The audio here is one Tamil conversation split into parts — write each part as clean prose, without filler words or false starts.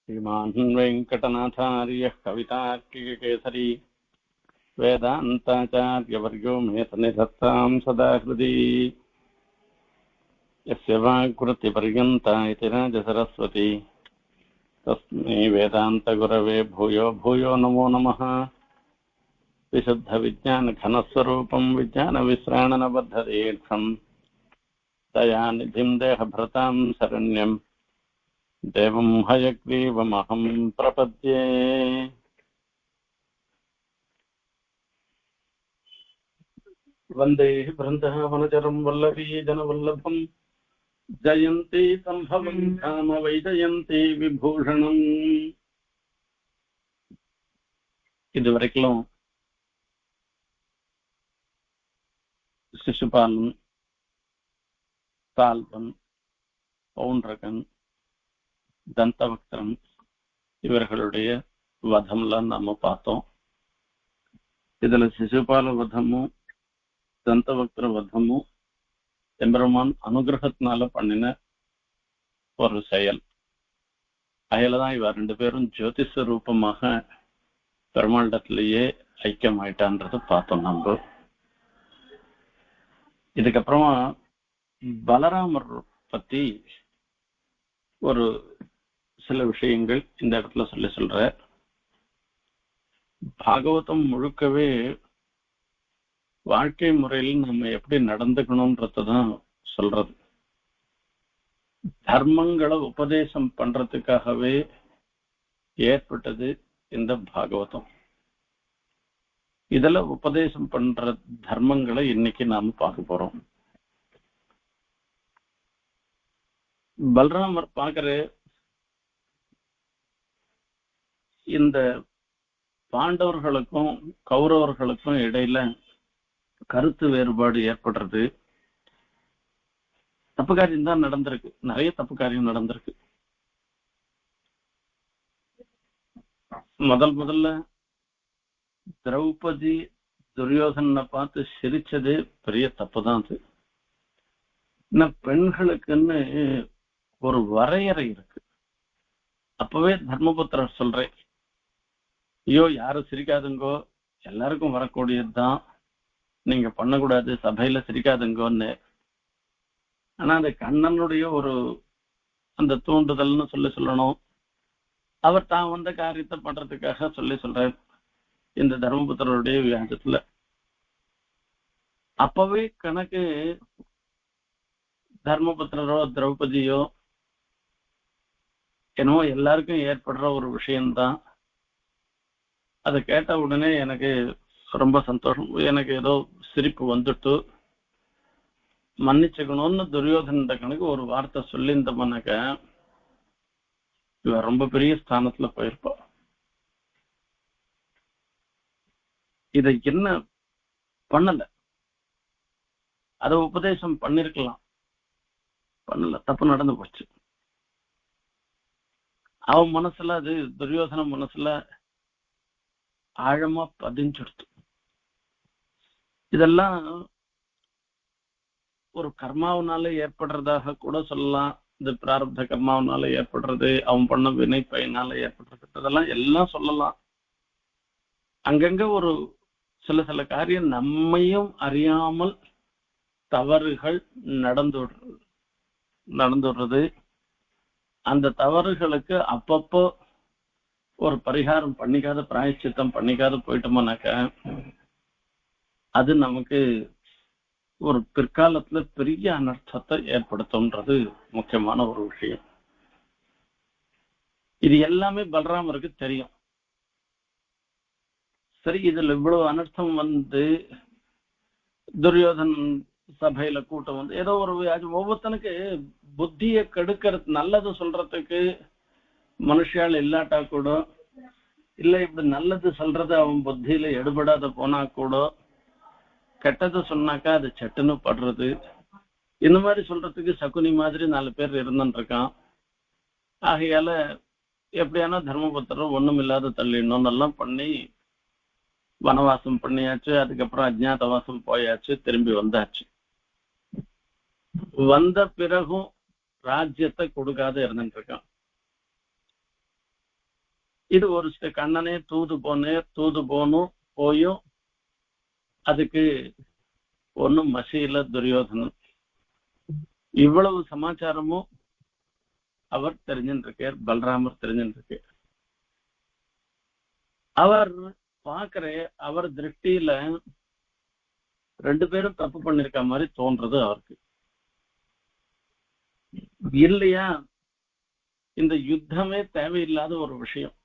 श्रीमान् वेङ्कटनाथार्यः कवितार्किककेसरी वेदान्ताचार्यवर्यो मे सन्निधत्तां सदा हृदि यस्य वाक्कृतिपर्यन्ता इति राजसरस्वती तस्मै वेदान्तगुरवे भूयो भूयो नमो नमः। विशुद्धविज्ञानघनस्वरूपं विज्ञानविश्राणनबद्धदीर्घं दयानिधिं देहभृतां शरण्यं देवं हयग्रीवमहं प्रपद्ये। वन्दे बृन्दावनचरं वल्लभी जनवल्लभं जयन्ती सम्भवं धाम वैजयन्ती विभूषणम्. இதுவரைக்கும் சிசுபாலன், சால்வன், பவுண்டரகன், தந்தவக்திரன் இவர்களுடைய வதம்லாம் நாம பார்த்தோம். இதுல சிசுபால வதமும் தந்தவக்திர வதமும் எம்பெருமான் அனுகிரகத்தினால பண்ணின ஒரு செயல். அயலதான் இவ ரெண்டு பேரும் ஜோதிஷ ரூபமாக பெருமாண்டத்திலேயே ஐக்கியமாயிட்டான்றது பார்த்தோம் நம்ம. இதுக்கப்புறமா பலராமர் பத்தி ஒரு சில விஷயங்கள் இந்த இடத்துல சொல்ற. பாகவதம் முழுக்கவே வாழ்க்கை முறையில் நம்ம எப்படி நடந்துக்கணும்ன்றதான் சொல்றது. தர்மங்களை உபதேசம் பண்றதுக்காகவே ஏற்பட்டது இந்த பாகவதம். இதுல உபதேசம் பண்ற தர்மங்களை இன்னைக்கு நாம பார்க்க போறோம். பலராமர் பார்க்கிற இந்த பாண்டவர்களுக்கும் கௌரவர்களுக்கும் இடையில கருத்து வேறுபாடு ஏற்படுறது. தப்பு காரியம் தான் நடந்திருக்கு, நிறைய தப்பு காரியம் நடந்திருக்கு. முதல்ல திரௌபதி துரியோதனை பார்த்து சிரிச்சது பெரிய தப்பு தான். அது பெண்களுக்குன்னு ஒரு வரையறை இருக்கு. அப்பவே தர்மபுத்திரர் சொல்றேன், ஐயோ யாரும் சிரிக்காதுங்கோ, எல்லாருக்கும் வரக்கூடியதுதான், நீங்க பண்ணக்கூடாது, சபையில சிரிக்காதுங்கோன்னு. ஆனா அந்த கண்ணனுடைய ஒரு அந்த தூண்டுதல்னு சொல்லணும். அவர் தான் வந்த காரியத்தை பண்றதுக்காக சொல்றார் இந்த தர்மபுத்திரருடைய வியாஜத்துல. அப்பவே கணக்கு தர்மபுத்திரரோ திரௌபதியோ என்னவோ எல்லாருக்கும் ஏற்படுற ஒரு விஷயம்தான். அதை கேட்ட உடனே எனக்கு ரொம்ப சந்தோஷம், எனக்கு ஏதோ சிரிப்பு வந்துட்டு மன்னிச்சுக்கணும்னு துரியோதன கணக்கு ஒரு வார்த்தை சொல்லியிருந்தோம்னாக்க இவ ரொம்ப பெரிய ஸ்தானத்துல போயிருப்பா. இதை என்ன பண்ணல, அத உபதேசம் பண்ணிருக்கலாம், பண்ணல, தப்பு நடந்து போச்சு. அவன் மனசுல அது துரியோதன மனசுல ஆழமா பதிஞ்சுடுத்து. இதெல்லாம் ஒரு கர்மாவனால ஏற்படுறதாக கூட சொல்லலாம். இந்த பிராரப்த கர்மாவனால ஏற்படுறது, அவன் பண்ண வினை பயனால ஏற்படுறது, இதெல்லாம் எல்லாம் சொல்லலாம். அங்கங்க ஒரு சில காரியம் நம்மையும் அறியாமல் தவறுகள் நடந்துடுறது. அந்த தவறுகளுக்கு அப்பப்போ ஒரு பரிகாரம் பண்ணிக்காத, பிராயச்சித்தம் பண்ணிக்காத போயிட்டோம்னாக்க அது நமக்கு ஒரு பிற்காலத்துல பெரிய அனர்த்தத்தை ஏற்படுத்தும்ன்றது முக்கியமான ஒரு விஷயம். இது எல்லாமே பலராமருக்கு தெரியும். சரி, இதுல இவ்வளவு அனர்த்தம் துரியோதன் சபையில கூட்டம் ஏதோ ஒரு ஒவ்வொருத்தனுக்கு புத்திய கெடுக்கிறது, நல்லது சொல்றதுக்கு மனுஷால் இல்லாட்டா கூட, இல்ல இப்படி நல்லது சொல்றது அவன் புத்தியில எடுபடாத போனா கூட, கெட்டது சொன்னாக்கா அது சட்டுன்னு படுறது. இந்த மாதிரி சொல்றதுக்கு சகுனி மாதிரி 4 பேர் இருந்துட்டு இருக்கான். ஆகையால எப்படியானா தர்மபுத்திரர் ஒண்ணும் இல்லாத தள்ளிடணும் எல்லாம் பண்ணி வனவாசம் பண்ணியாச்சு. அதுக்கப்புறம் அஜ்ஞாதவாசம் போயாச்சு, திரும்பி வந்தாச்சு. வந்த பிறகும் ராஜ்யத்தை கொடுக்காத இருந்துட்டு இருக்கான். இது ஒரு கண்ணனே தூது போனும் போயும் அதுக்கு ஒன்னும் மசியில துரியோதனன். இவ்வளவு சமாச்சாரமும் அவர் தெரிஞ்சுருக்கார், பலராமர் தெரிஞ்சுருக்கு. அவர் பாக்குற அவர் திருஷ்டியில 2 பேரும் தப்பு பண்ணிருக்க மாதிரி தோன்றது அவருக்கு. இல்லையா, இந்த யுத்தமே தேவையில்லாத ஒரு விஷயம்.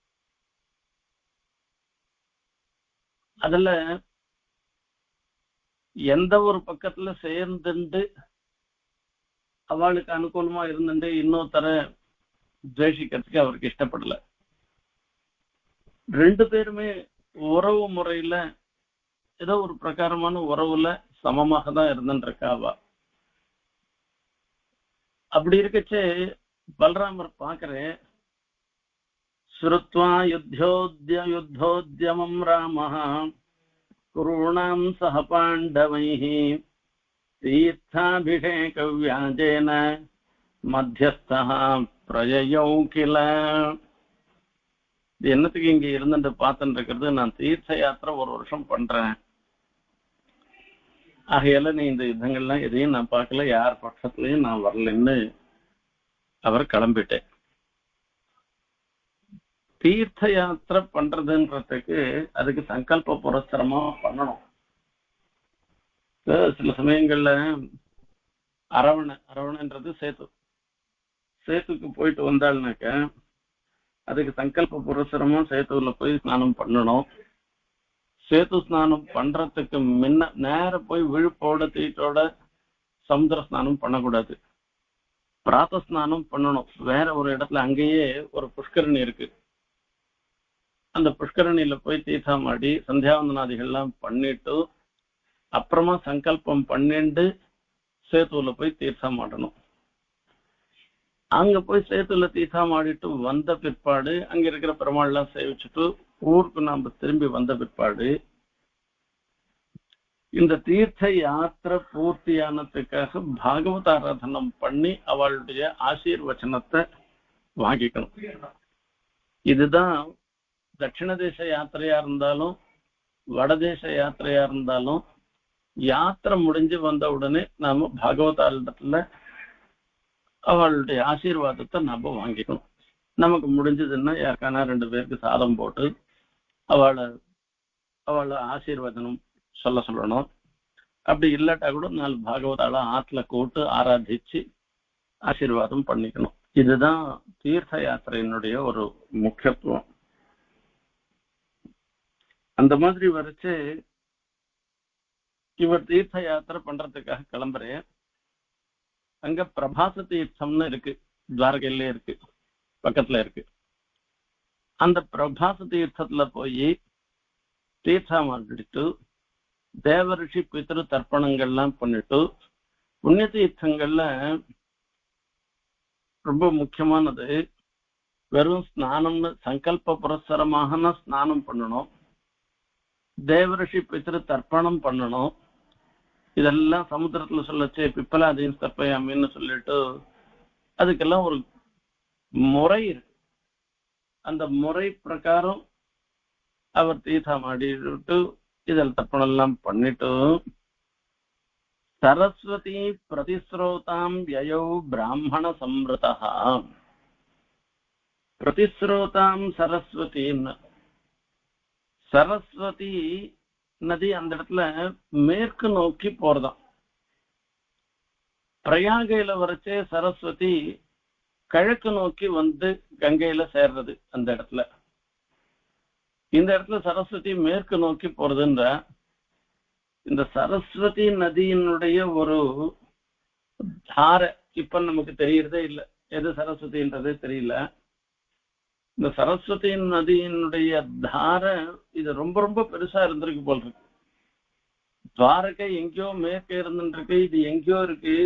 அதுல எந்த ஒரு பக்கத்துல சேர்ந்துட்டு அவளுக்கு அனுகூலமா இருந்துட்டு இன்னொருத்தர துவேஷிக்கிறதுக்கு அவருக்கு இஷ்டப்படல. 2 பேருமே உறவு முறையில ஏதோ ஒரு பிரகாரமான உறவுல சமமாக தான் இருந்துருக்காவா. அப்படி இருக்கச்சே பலராமர் பாக்குற ஸ்ருத்வா யுத்தோத்யமம் ராமஹ குருணாம் சஹ பாண்டவைஹ தீர்த்தாபிஷேக வியாஜேன மத்தியஸ்தஹ பிரயயௌ கில. இது என்னத்துக்கு இங்க இருந்துட்டு பார்த்துட்டு இருக்கிறது, நான் தீர்த்த யாத்திரை ஒரு வருஷம் பண்றேன், ஆகையால நீ இந்த யுத்தங்கள்லாம் எதையும் நான் பார்க்கல, யார் பட்சத்துலயும் நான் வரலன்னு அவர் கிளம்பிட்டேன். தீர்த்த யாத்திரை பண்றதுன்றதுக்கு அதுக்கு சங்கல்ப புரஸ்தரமா பண்ணணும். சில சமயங்கள்ல அரவணைன்றது சேத்துக்கு போயிட்டு வந்தாள்னாக்க அதுக்கு சங்கல்ப புரஸ்தரமா சேத்துவுல போய் ஸ்நானம் பண்ணணும். சேத்து ஸ்நானம் பண்றதுக்கு முன்ன நேர போய் விழுப்போட தீட்டோட சமுத்திர ஸ்நானம் பண்ணக்கூடாது, பிராத்த ஸ்நானம் பண்ணணும். வேற ஒரு இடத்துல அங்கேயே ஒரு புஷ்கரணி இருக்கு, அந்த புஷ்கரணியில போய் தீர்த்தமாடி சந்தியாவந்தனாதிகள்லாம் பண்ணிட்டு அப்புறமா சங்கல்பம் பண்ணிட்டு சேத்துல போய் தீர்த்தமாடணும். அங்க போய் சேத்துல தீர்த்தமாடிட்டு வந்த பிற்பாடு அங்க இருக்கிற பெருமாள்லாம் சேவிச்சுட்டு ஊருக்கு நாம திரும்பி வந்த பிற்பாடு இந்த தீர்த்த யாத்திரை பூர்த்தியானதுக்காக பாகவத ஆராதனம் பண்ணி அவளுடைய ஆசீர்வச்சனத்தை வாங்கிக்கணும். இதுதான் தட்சிண தேச யாத்திரையா இருந்தாலும் வடதேச யாத்திரையா இருந்தாலும் யாத்திரை முடிஞ்சு வந்த உடனே நாம பாகவதாரத்துல அவளுடைய ஆசீர்வாதத்தை நாம வாங்கிக்கணும். நமக்கு முடிஞ்சதுன்னா யாருக்கானா 2 பேருக்கு சாதம் போட்டு அவளை ஆசீர்வாதனம் சொல்லணும். அப்படி இல்லாட்டா கூட 4 பாகவதால ஆத்துல கூட்டு ஆராதிச்சு ஆசீர்வாதம் பண்ணிக்கணும். இதுதான் தீர்த்த யாத்திரையினுடைய ஒரு முக்கியத்துவம். அந்த மாதிரி வரைச்சு இவர் தீர்த்த யாத்திரை பண்றதுக்காக கிளம்புறேன். அங்க பிரபாச தீர்த்தம்னு இருக்கு, துவாரகையில இருக்கு, பக்கத்துல இருக்கு. அந்த பிரபாச தீர்த்தத்துல போய் தீர்த்தம் அடிட்டு தேவரிஷி பித்ரு தர்ப்பணங்கள்லாம் பண்ணிட்டு புண்ணிய தீர்த்தங்கள்ல ரொம்ப முக்கியமானது வெறும் ஸ்நானம்னு சங்கல்ப புரஸ்தரமாக ஸ்நானம் பண்ணணும், தேவரிஷி பித்ரு தர்ப்பணம் பண்ணணும். இதெல்லாம் சமுத்திரத்துல சொல்லச்சு பிப்பலாதீன் தப்பையாமின்னு சொல்லிட்டு அதுக்கெல்லாம் ஒரு முறை இருக்கு. அந்த முறை பிரகாரம் அவர் தீர்த்தம் ஆடிட்டு இதில் தர்ப்பணம் எல்லாம் பண்ணிட்டு சரஸ்வதி பிரதிஸ்ரோதாம் யயௌ பிராமண சம்ருதா. பிரதிஸ்ரோதாம் சரஸ்வதின்னு, சரஸ்வதி நதி அந்த இடத்துல மேற்கு நோக்கி போறதாம். பிரயாகையில வரைச்சே சரஸ்வதி கிழக்கு நோக்கி வந்து கங்கையில சேர்றது. அந்த இடத்துல இந்த இடத்துல சரஸ்வதி மேற்கு நோக்கி போறதுன்ற இந்த சரஸ்வதி நதியினுடைய ஒரு தாரை இப்ப நமக்கு தெரியறதே இல்லை, எது சரஸ்வதின்றதே தெரியல. இந்த சரஸ்வதி நதியினுடைய தாரை இது ரொம்ப ரொம்ப பெருசா இருந்திருக்கு போல் இருக்கு. துவாரகை எங்கேயோ மேற்க இருந்துருக்கு, இது எங்கேயோ இருக்கு.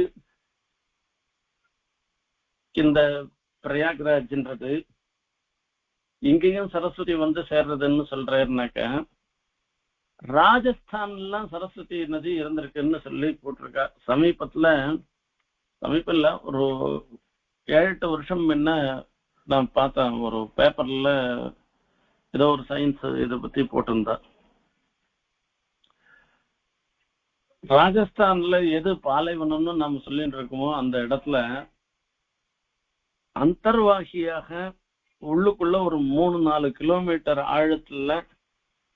இந்த பிரயாக்ராஜ்ன்றது இங்கேயும் சரஸ்வதி வந்து சேர்றதுன்னு சொல்றாருனாக்க ராஜஸ்தான்லாம் சரஸ்வதி நதி இருந்திருக்குன்னு சொல்லி போட்டிருக்கா. சமீபத்துல ஒரு 7-8 வருஷம் முன்ன நான் பார்த்தேன் ஒரு பேப்பர்ல ஏதோ ஒரு சயின்ஸ் இதை பத்தி போட்டிருந்தா. ராஜஸ்தான்ல எது பாலைவனம்னு நம்ம சொல்லிட்டு இருக்கோமோ அந்த இடத்துல அந்தர்வாகியாக உள்ளுக்குள்ள ஒரு 3-4 கிலோமீட்டர் ஆழத்துல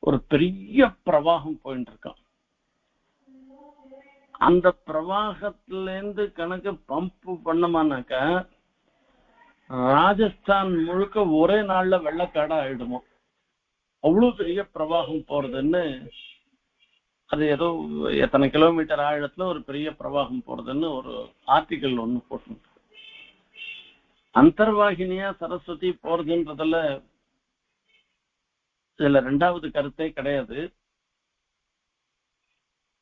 ஒரு பெரிய பிரவாகம் போயிட்டு இருக்கான். அந்த பிரவாகத்துல இருந்து கணக்கு பம்ப் பண்ணமானாக்கா ராஜஸ்தான் முழுக்க ஒரே நாள்ல வெள்ளக்காடா ஆயிடுமோ, அவ்வளவு பெரிய பிரவாகம் போறதுன்னு. அது ஏதோ எத்தனை கிலோமீட்டர் ஆழத்துல ஒரு பெரிய பிரவாகம் போறதுன்னு ஒரு ஆர்டிக்கல் ஒண்ணு போட்டு. அந்தர்வாகினியா சரஸ்வதி போறதுன்றதுல இதுல ரெண்டாவது கருத்தே கிடையாது.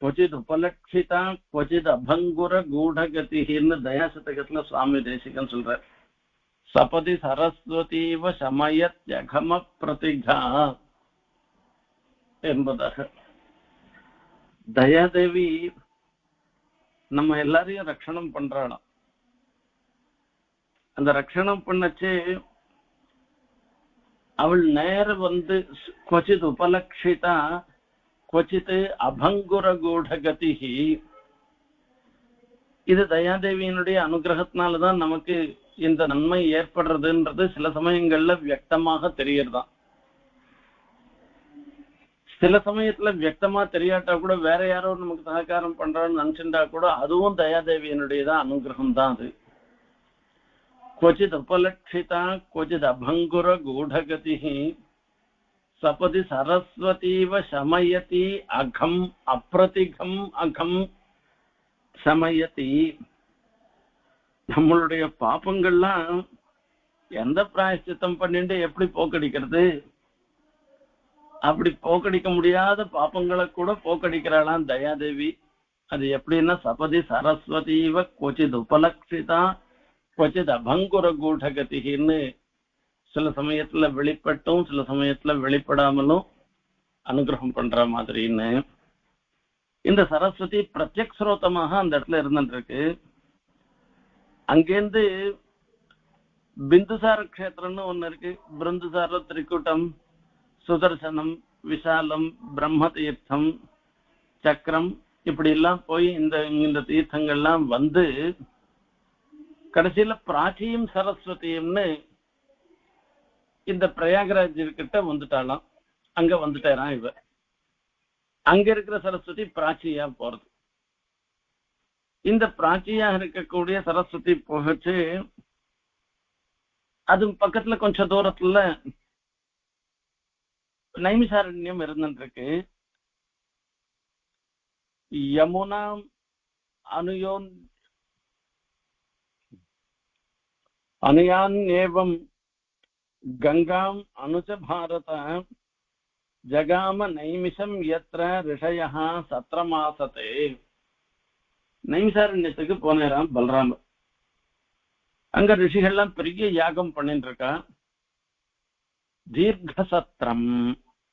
क्वचित उपलक्षिता क्वचित अभंगुर गूढ़गतिன்னு தயாசதகத்துல சுவாமி தேசிகன் சொல்ற. சபதி சரஸ்வதீவ சமயத்யகம பிரதிகா என்பதாக. தயாதேவி நம்ம எல்லாரையும் ரட்சணம் பண்றாளாம். அந்த ரட்சணம் பண்ணச்சு அவள் நேர வந்து क्वचित उपलक्षिता क्वचित अभंगुर गूढ़गति. இது தயாதேவியினுடைய அனுகிரகத்தினாலதான் நமக்கு இந்த நன்மை ஏற்படுறதுன்றது சில சமயங்கள்ல வியக்தமாக தெரியறதான். சில சமயத்துல வியக்தமா தெரியாட்டா கூட வேற யாரோ நமக்கு சககாரம் பண்றான்னு நினைச்சுட்டா கூட அதுவும் தயாதேவியினுடையதான் அனுகிரகம் தான் அது. क्वचित उपलक्षिता क्वचित अभंगुर गूढ़गति सपदि सरस्वतीव शमयति अघम अप्रतिघम अघम சமயத்தி. நம்மளுடைய பாப்பங்கள்லாம் எந்த பிராயஷ்சித்தம் பண்ணிட்டு எப்படி போக்கடிக்கிறது? அப்படி போக்கடிக்க முடியாத பாப்பங்களை கூட போக்கடிக்கிறாளாம் தயாதேவி. அது எப்படின்னா சபதி சரஸ்வதீவ क्वचित उपलक्षिता क्वचित अभंगुर गूढ़गतिன்னு சில சமயத்துல வெளிப்பட்டும் சில சமயத்துல வெளிப்படாமலும் அனுகிரகம் பண்ற மாதிரின்னு. இந்த சரஸ்வதி பிரத்யக் ஸ்ரோதமாக அந்த இடத்துல இருந்துட்டு இருக்கு. அங்கேருந்து பிந்துசார கஷேத்திரம்னு ஒண்ணு இருக்கு. பிருந்துசார, திரிகுட்டம், சுதர்சனம், விஷாலம், பிரம்ம தீர்த்தம், சக்கரம், இப்படி எல்லாம் போய் இந்த தீர்த்தங்கள்லாம் வந்து கடைசியில பிராச்சியும் சரஸ்வதியும்னு இந்த பிரயாகராஜ் கிட்ட வந்துட்டாலாம். அங்க வந்துட்டாராம் இவ. அங்க இருக்கிற சரஸ்வதி பிராச்சியா போறது. இந்த பிராச்சியா இருக்கக்கூடிய சரஸ்வதி போகச்சு அது பக்கத்துல கொஞ்சம் தூரத்துல நைமிசாரண்யம் இருந்துருக்கு. யமுனா அனுயான் ஏவம் கங்காம் அனுச்ச பாரத ஜகாம நைமிஷம் யத்ர ரிஷயः சத்ரமாசதே. நைமிசாரண்யத்துக்கு போனேராம் பலராமர். அங்க ரிஷிகள்லாம் பெரிய யாகம் பண்ணிட்டு இருக்கா. தீர்க்கசத்திரம்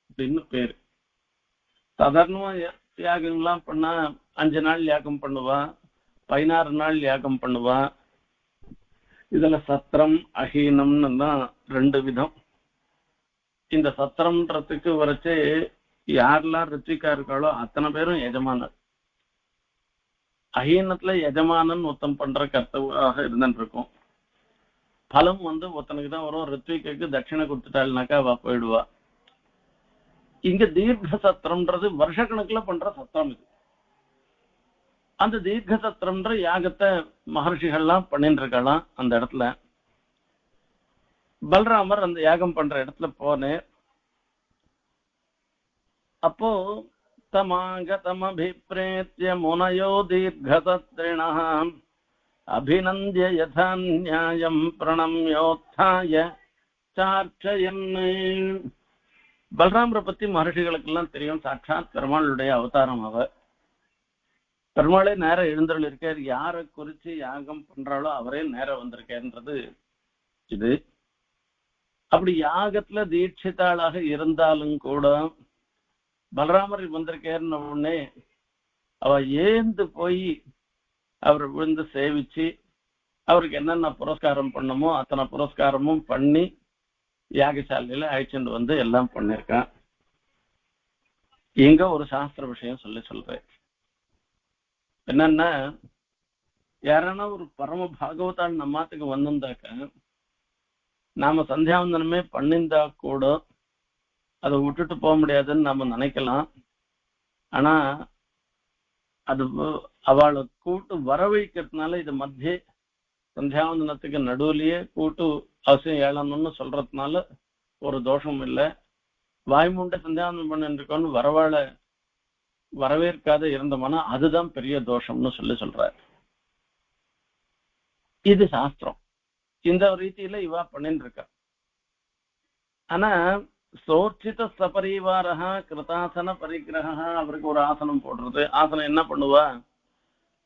அப்படின்னு பேரு. சாதாரணமா யாகம்லாம் பண்ணா 5 நாள் யாகம் பண்ணுவா, 16 நாள் யாகம் பண்ணுவா. இதுல சத்திரம் அஹீனம்னு தான் 2 விதம். இந்த சத்திரம்ன்றதுக்கு வரைச்சு யாரெல்லாம் ரித்திகா இருக்காளோ அத்தனை பேரும் எஜமானர். அஹீனத்துல எஜமானன் ஒருத்தன் பண்ற கர்த்தவாக இருந்துட்டு இருக்கும். பலம் ஒருத்தனுக்கு தான் வரும். ரித்விக்கு தட்சிணை கொடுத்துட்டாள்னாக்கா அவ போயிடுவா. இங்க தீர்க்க சத்திரம்ன்றது வருஷக்கணக்குல பண்ற சத்திரம் இது. அந்த தீர்க்க சத்திரம்ன்ற யாகத்தை மகர்ஷிகள்லாம் பண்ணிட்டு இருக்கலாம். அந்த இடத்துல பலராமர் அந்த யாகம் பண்ற இடத்துல போனேன். அப்போ தமாகதமபிப்ரேத்ய முனயோ தீர்க்கசத்ரிணः அபிநந்திய யதா நியாயம் பிரணம்யோத்தாய சார்ச்சயன். பலராமரை பத்தி மகர்ஷிகளுக்கு எல்லாம் தெரியும். சாட்சாத் பெருமாளுடைய அவதாரம் அவர். பெருமாளே நேரம் எழுந்தருள் இருக்கார். யாரை குறிச்சு யாகம் பண்றாளோ அவரே நேரம் வந்திருக்காருன்றது இது. அப்படி யாகத்துல தீட்சிதாளாக இருந்தாலும் கூட பலராமர் வந்திருக்காருன்னு உடனே அவ ஏந்து போய் அவர் விழுந்து சேவிச்சு அவருக்கு என்னென்ன புரஸ்காரம் பண்ணமோ அத்தனை புரஸ்காரமும் பண்ணி யாகசாலையில அழைச்சிட்டு வந்து எல்லாம் பண்ணிருக்கான். இங்க ஒரு சாஸ்திர விஷயம் சொல்றேன். என்னன்னா, யாரானா ஒரு பரம பாகவதான் நம்மாத்துக்கு வந்திருந்தாக்க நாம சந்தியாவந்தனமே பண்ணிருந்தா கூட அதை விட்டுட்டு போக முடியாதுன்னு நாம நினைக்கலாம். ஆனா அது அவளை கூட்டு வரவழைக்கிறதுனால இது மத்திய சந்தியாவந்தனத்துக்கு நடுவுலயே கூட்டு அவசியம் ஏழணும்னு சொல்றதுனால ஒரு தோஷம் இல்லை. வாய்மூண்ட சந்தியாவந்தனம் பண்ணிட்டு இருக்கோன்னு வரவேற்காத இருந்தோம்னா அதுதான் பெரிய தோஷம்னு சொல்ற. இது சாஸ்திரம். இந்த ரீதியில இவா பண்ணிட்டு இருக்கா. ஆனா சோர்ச்சித சபரிவாரா கிருதாசன பரிகிரகா, அவருக்கு ஒரு ஆசனம் போடுறது. ஆசனம் என்ன பண்ணுவா,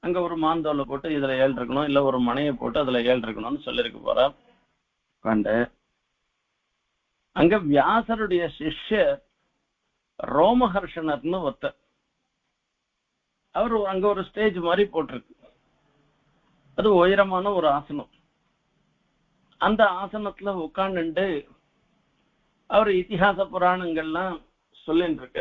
அங்க ஒரு மாந்தோலை போட்டு இதுல 7 இருக்கணும், இல்ல ஒரு மனையை போட்டு அதுல 7 இருக்கணும்னு சொல்லிருக்கு போறா. அங்க வியாசருடைய சிஷ்யர் ரோமஹர்ஷனர்னு ஒருத்தர், அவர் அங்க ஒரு ஸ்டேஜ் மாதிரி போட்டிருக்கு. அது உயரமான ஒரு ஆசனம். அந்த ஆசனத்துல உட்கார்ந்துட்டு அவர் இதிகாச புராணங்கள்லாம் சொல்லிட்டு இருக்க.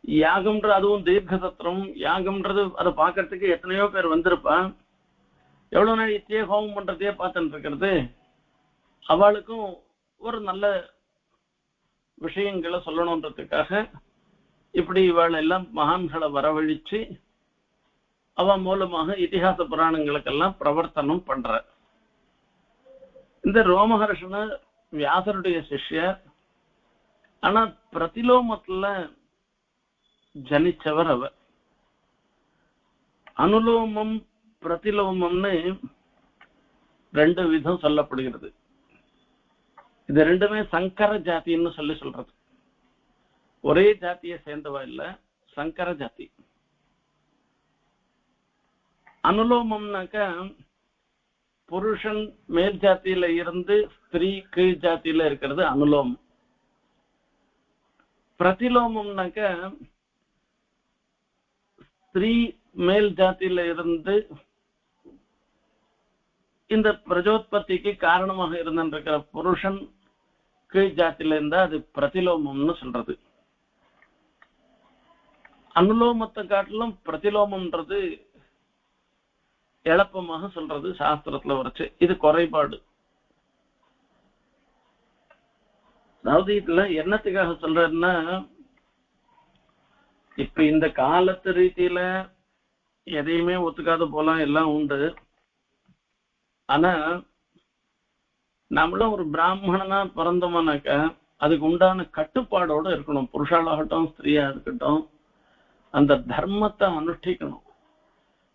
யாகம்ன்ற அதுவும் தீர்க்க சத்திரம். யாகம்ன்றது அதை பார்க்கறதுக்கு எத்தனையோ பேர் வந்திருப்பான். எவ்வளவு நாள் இத்தியே ஹோமம் பண்றதையே பார்த்துட்டு இருக்கிறது. அவளுக்கும் ஒரு நல்ல விஷயங்களை சொல்லணுன்றதுக்காக இப்படி இவள் எல்லாம் மகான்களை வரவழிச்சு அவ மூலமாக இதிகாச புராணங்களுக்கெல்லாம் பிரவர்த்தனம் பண்ற. இந்த ரோமஹர்ஷன வியாசருடைய சிஷ்யர். ஆனா பிரதிலோமத்துல ஜனிச்சவர் அவர். அனுலோமம் பிரதிலோமம்னு 2 விதம் சொல்லப்படுகிறது. இது ரெண்டுமே சங்கர ஜாத்தின்னு சொல்றது. ஒரே ஜாத்தியை சேர்ந்தவா இல்ல, சங்கர ஜாதி. அனுலோமம்னாக்க புருஷன் மேல் ஜாத்தியில இருந்து ஸ்திரீ கீழ் ஜாத்தியில இருக்கிறது அனுலோமம். பிரதிலோமம்னாக்க ஸ்திரீ மேல் ஜாத்தியில இருந்து இந்த பிரஜோத்பத்திக்கு காரணமாக இருந்திருக்கிற புருஷன் கீழ் ஜாத்தியில இருந்தா அது பிரதிலோமம்னு சொல்றது. அனுலோமத்தை காட்டிலும் பிரதிலோமம்ன்றது எளப்பமாக சொல்றது சாஸ்திரத்துல வரைச்சு. இது குறைபாடு. அதாவது இதுல என்னத்துக்காக சொல்றேன்னா, இப்ப இந்த காலத்து ரீதியில எதையுமே ஒத்துக்காத போலாம், எல்லாம் உண்டு. ஆனா நம்மளும் ஒரு பிராமணனா பிறந்தோம்னாக்க அதுக்கு உண்டான கட்டுப்பாடோட இருக்கணும். புருஷாலாகட்டும் ஸ்திரீயா இருக்கட்டும், அந்த தர்மத்தை அனுஷ்டிக்கணும்.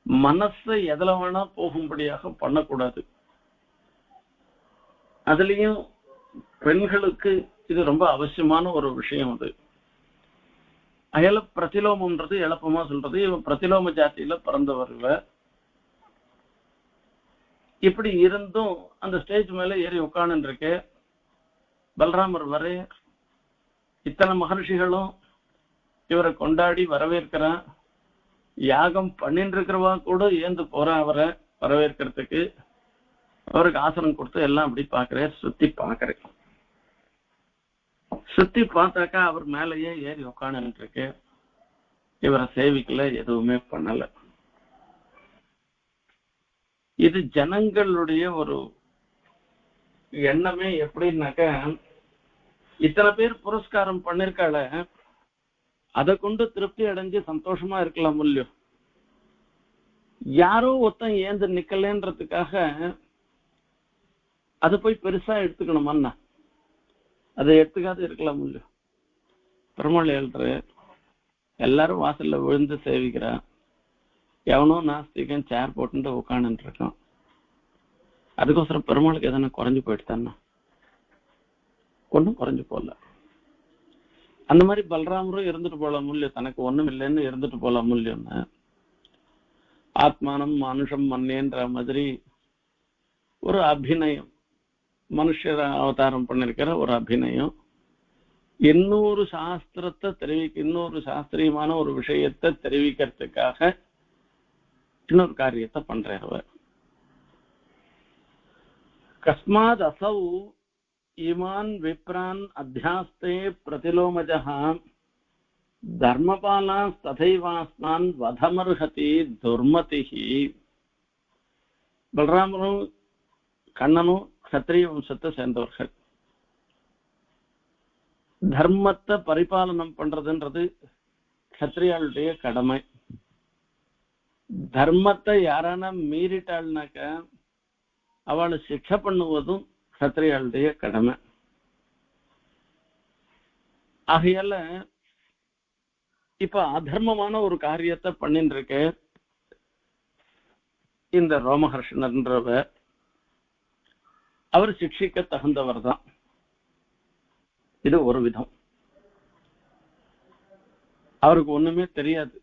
மனசை எதுல வேணா போகும்படியாக பண்ணக்கூடாது. அதுலயும் பெண்களுக்கு இது ரொம்ப அவசியமான ஒரு விஷயம். அது அயல பிரதிலோமம்ன்றது எளப்பமா சொல்றது. இவன் பிரதிலோம ஜாத்தியில பிறந்தவர். இப்படி இருந்தும் அந்த ஸ்டேஜ் மேல ஏறி உட்கார்ந்து இருக்கு. பலராமர் வரை இத்தனை மகர்ஷிகளும் இவரை கொண்டாடி வரவேற்கிறான். யாகம் பண்ணிட்டு இருக்கிறவா கூட ஏந்து போறா அவரை வரவேற்கிறதுக்கு. அவருக்கு ஆசனம் கொடுத்து எல்லாம் அப்படி பாக்குறேன், சுத்தி பாக்குறேன். சுத்தி பார்த்தாக்கா அவர் மேலேயே ஏறி உட்கார்ந்து இருக்கு. இவரை சேவிக்கல, எதுவுமே பண்ணல. இது ஜனங்களுடைய ஒரு எண்ணமே எப்படின்னாக்க, இத்தனை பேர் புரஸ்காரம் பண்ணிருக்காள, அதை கொண்டு திருப்தி அடைஞ்சு சந்தோஷமா இருக்கலாம் இல்லையோ. யாரோ ஒருத்தன் ஏந்து நிக்கலன்றதுக்காக அதை போய் பெருசா எடுத்துக்கணுமா? அதை எடுத்துக்காது இருக்கலாம் இல்லையோ. பெருமாள் எழுற எல்லாரும் வாசல்ல விழுந்து சேவிக்கிறான். எவனோ நாஸ்திகன் சேர் போட்டு உட்காந்துட்டு இருக்கான். அதுக்கோசரம் பெருமாளுக்கு எதனா குறைஞ்சு போயிட்டுதானா? ஒன்னும் குறைஞ்சு போல. அந்த மாதிரி பலராமரும் இருந்துட்டு போலாம் இல்லையோ, தனக்கு ஒண்ணும் இல்லைன்னு இருந்துட்டு போலாம் இல்லையோன்னு. ஆத்மானம் மனுஷம் மன்னேன்ற மாதிரி ஒரு அபிநயம், மனுஷர் அவதாரம் பண்ணிருக்கிற ஒரு அபிநயம். இன்னொரு சாஸ்திரத்தை இன்னொரு சாஸ்திரியமான ஒரு விஷயத்தை தெரிவிக்கிறதுக்காக இன்னொரு காரியத்தை பண்றார் அவர். கஸ்மாத் அசௌ இமான் விப்ரான் அத்தியாஸ்தே பிரதிலோமஜஹ தர்மபாலா ததைவாஸ்மான் வதமர்ஹதி துர்மதிஹி. பலராமரும் கண்ணனும் கத்திரிய வம்சத்தை சேர்ந்தவர்கள். தர்மத்தை பரிபாலனம் பண்றதுன்றது கத்திரியாளுடைய கடமை. தர்மத்தை யாரான மீறிட்டாள்னாக்க அவளை சிக்ஷை பண்ணுவதும் கத்திரியாளுடைய கடமை. ஆகையால இப்ப அதர்மமான ஒரு காரியத்தை பண்ணிட்டு இருக்க இந்த ரோமஹர்ஷனர்ன்றவர், அவர் சிக்ஷிக்க தகுந்தவர் தான். இது ஒரு விதம். அவருக்கு ஒண்ணுமே தெரியாது.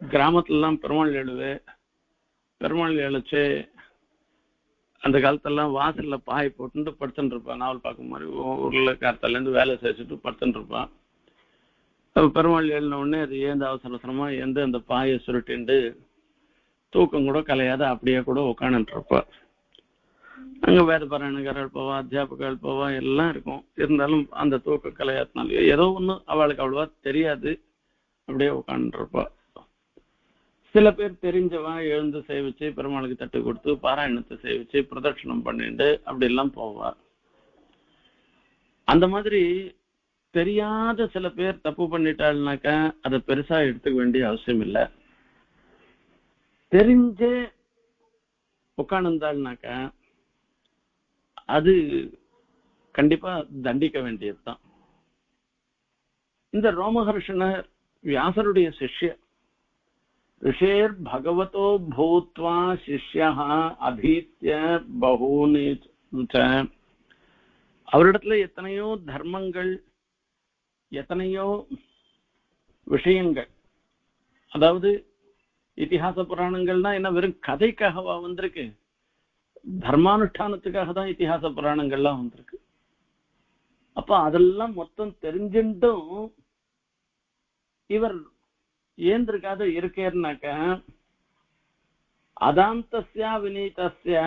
கிராமத்துல எல்லாம் பெருமாள் எழுது, பெருமாள் எழுச்சு அந்த காலத்தெல்லாம் வாசல்ல பாய் போட்டு படுத்துட்டு இருப்பான். நாவல் பார்க்கும் மாதிரி ஊர்ல காலத்துல இருந்து வேலை செஞ்சுட்டு படுத்துட்டு இருப்பான். பெருமாள் எழுதின உடனே அது ஏந்த அவசர அவசரமா எந்த அந்த பாயை சுருட்டிண்டு தூக்கம் கூட கலையாத அப்படியே கூட உட்காந்துட்டு இருப்பார். அங்க வேத பாராயணக்காரர்கள் போவா, அத்தியாபகர்கள் போவா, எல்லாம் இருக்கும். இருந்தாலும் அந்த தூக்க கலையாத்தினால ஏதோ ஒண்ணு அவளுக்கு அவ்வளவா தெரியாது, அப்படியே உட்காந்துட்டு இருப்பா. சில பேர் தெரிஞ்சவா எழுந்து சேவிச்சு பெருமாளுக்கு தட்டு கொடுத்து பாராயணத்தை சேவிச்சு பிரதட்சணம் பண்ணிட்டு அப்படி எல்லாம் போவா. அந்த மாதிரி தெரியாத சில பேர் தப்பு பண்ணிட்டாள்னாக்க அதை பெருசா எடுத்துக்க வேண்டிய அவசியம் இல்லை. தெரிஞ்சே உட்கார்ந்தாள்னாக்க அது கண்டிப்பா தண்டிக்க வேண்டியதுதான். இந்த ரோமஹர்ஷனர் வியாசருடைய சிஷ்யர். ரிஷேர் பகவதோ பூத்வா சிஷ்யா அபீத்ய பகூனி. அவரிடத்துல எத்தனையோ தர்மங்கள், எத்தனையோ விஷயங்கள், அதாவது இதிகாச புராணங்கள்னா என்ன வெறும் கதைக்காகவா வந்திருக்கு? தர்மானுஷ்டானத்துக்காக தான் இதிகாச புராணங்கள்லாம் வந்திருக்கு. அப்ப அதெல்லாம் மொத்தம் தெரிஞ்சுட்டும் இவர் ஏந்திருக்காத இருக்கேன்னாக்க அதாந்தஸ்யா வினீதஸ்ய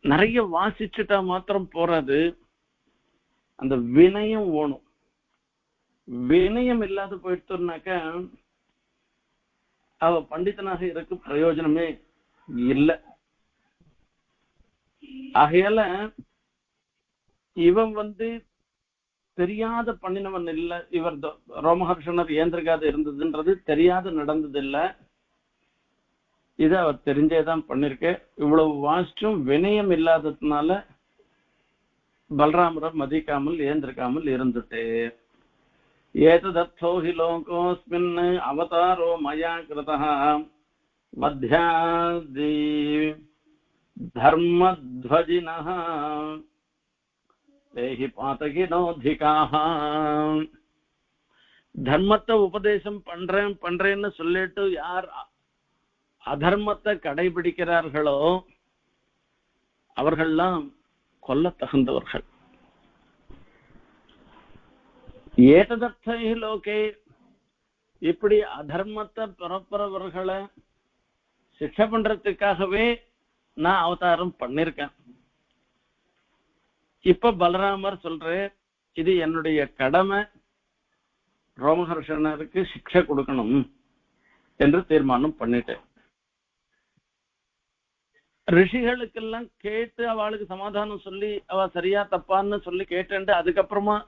நிறைய வாசிச்சுட்டா மாத்திரம் போறாது, அந்த வினயம் ஓணும். வினயம் இல்லாத போயிட்டோம்னாக்க அவ பண்டிதனாக இருக்க பிரயோஜனமே இல்லை. ஆகையால இவன் தெரியாத பண்ணினவன் இல்ல. இவர் ரோமஹர்ஷனர் ஏந்திருக்காத இருந்ததுன்றது தெரியாத நடந்தது இல்ல. இது அவர் தெரிஞ்சேதான் பண்ணிருக்க. இவ்வளவு வாசிச்சும் வினயம் இல்லாததுனால பலராமரை மதிக்காமல் ஏந்திருக்காமல் இருந்துட்டு, ஏததத்தோ ஹி லோகோஸ்மின் அவதாரோ மயா கிருதஹ மத்யாதி தர்மத்வஜினஹ தேஹி பாதகினோதிகாஹ. தர்மத்தை உபதேசம் பண்றேன்னு சொல்லிட்டு யார் அதர்மத்தை கடைபிடிக்கிறார்களோ அவர்கள்லாம் கொல்ல தகுந்தவர்கள். ஏததத்தை லோகே, இப்படி அதர்மத்தை பிறப்புறவர்களை சிக்ஷை பண்றதுக்காகவே நான் அவதாரம் பண்ணிருக்கேன். இப்ப பலராமர் சொல்ற, இது என்னுடைய கடமை, ரோமஹர்ஷனருக்கு சிக்ஷை கொடுக்கணும் என்று தீர்மானம் பண்ணிட்டேன். ரிஷிகளுக்கெல்லாம் கேட்டு அவளுக்கு சமாதானம் சொல்லி அவ சரியா தப்பான்னு சொல்லி கேட்டு அதுக்கப்புறமா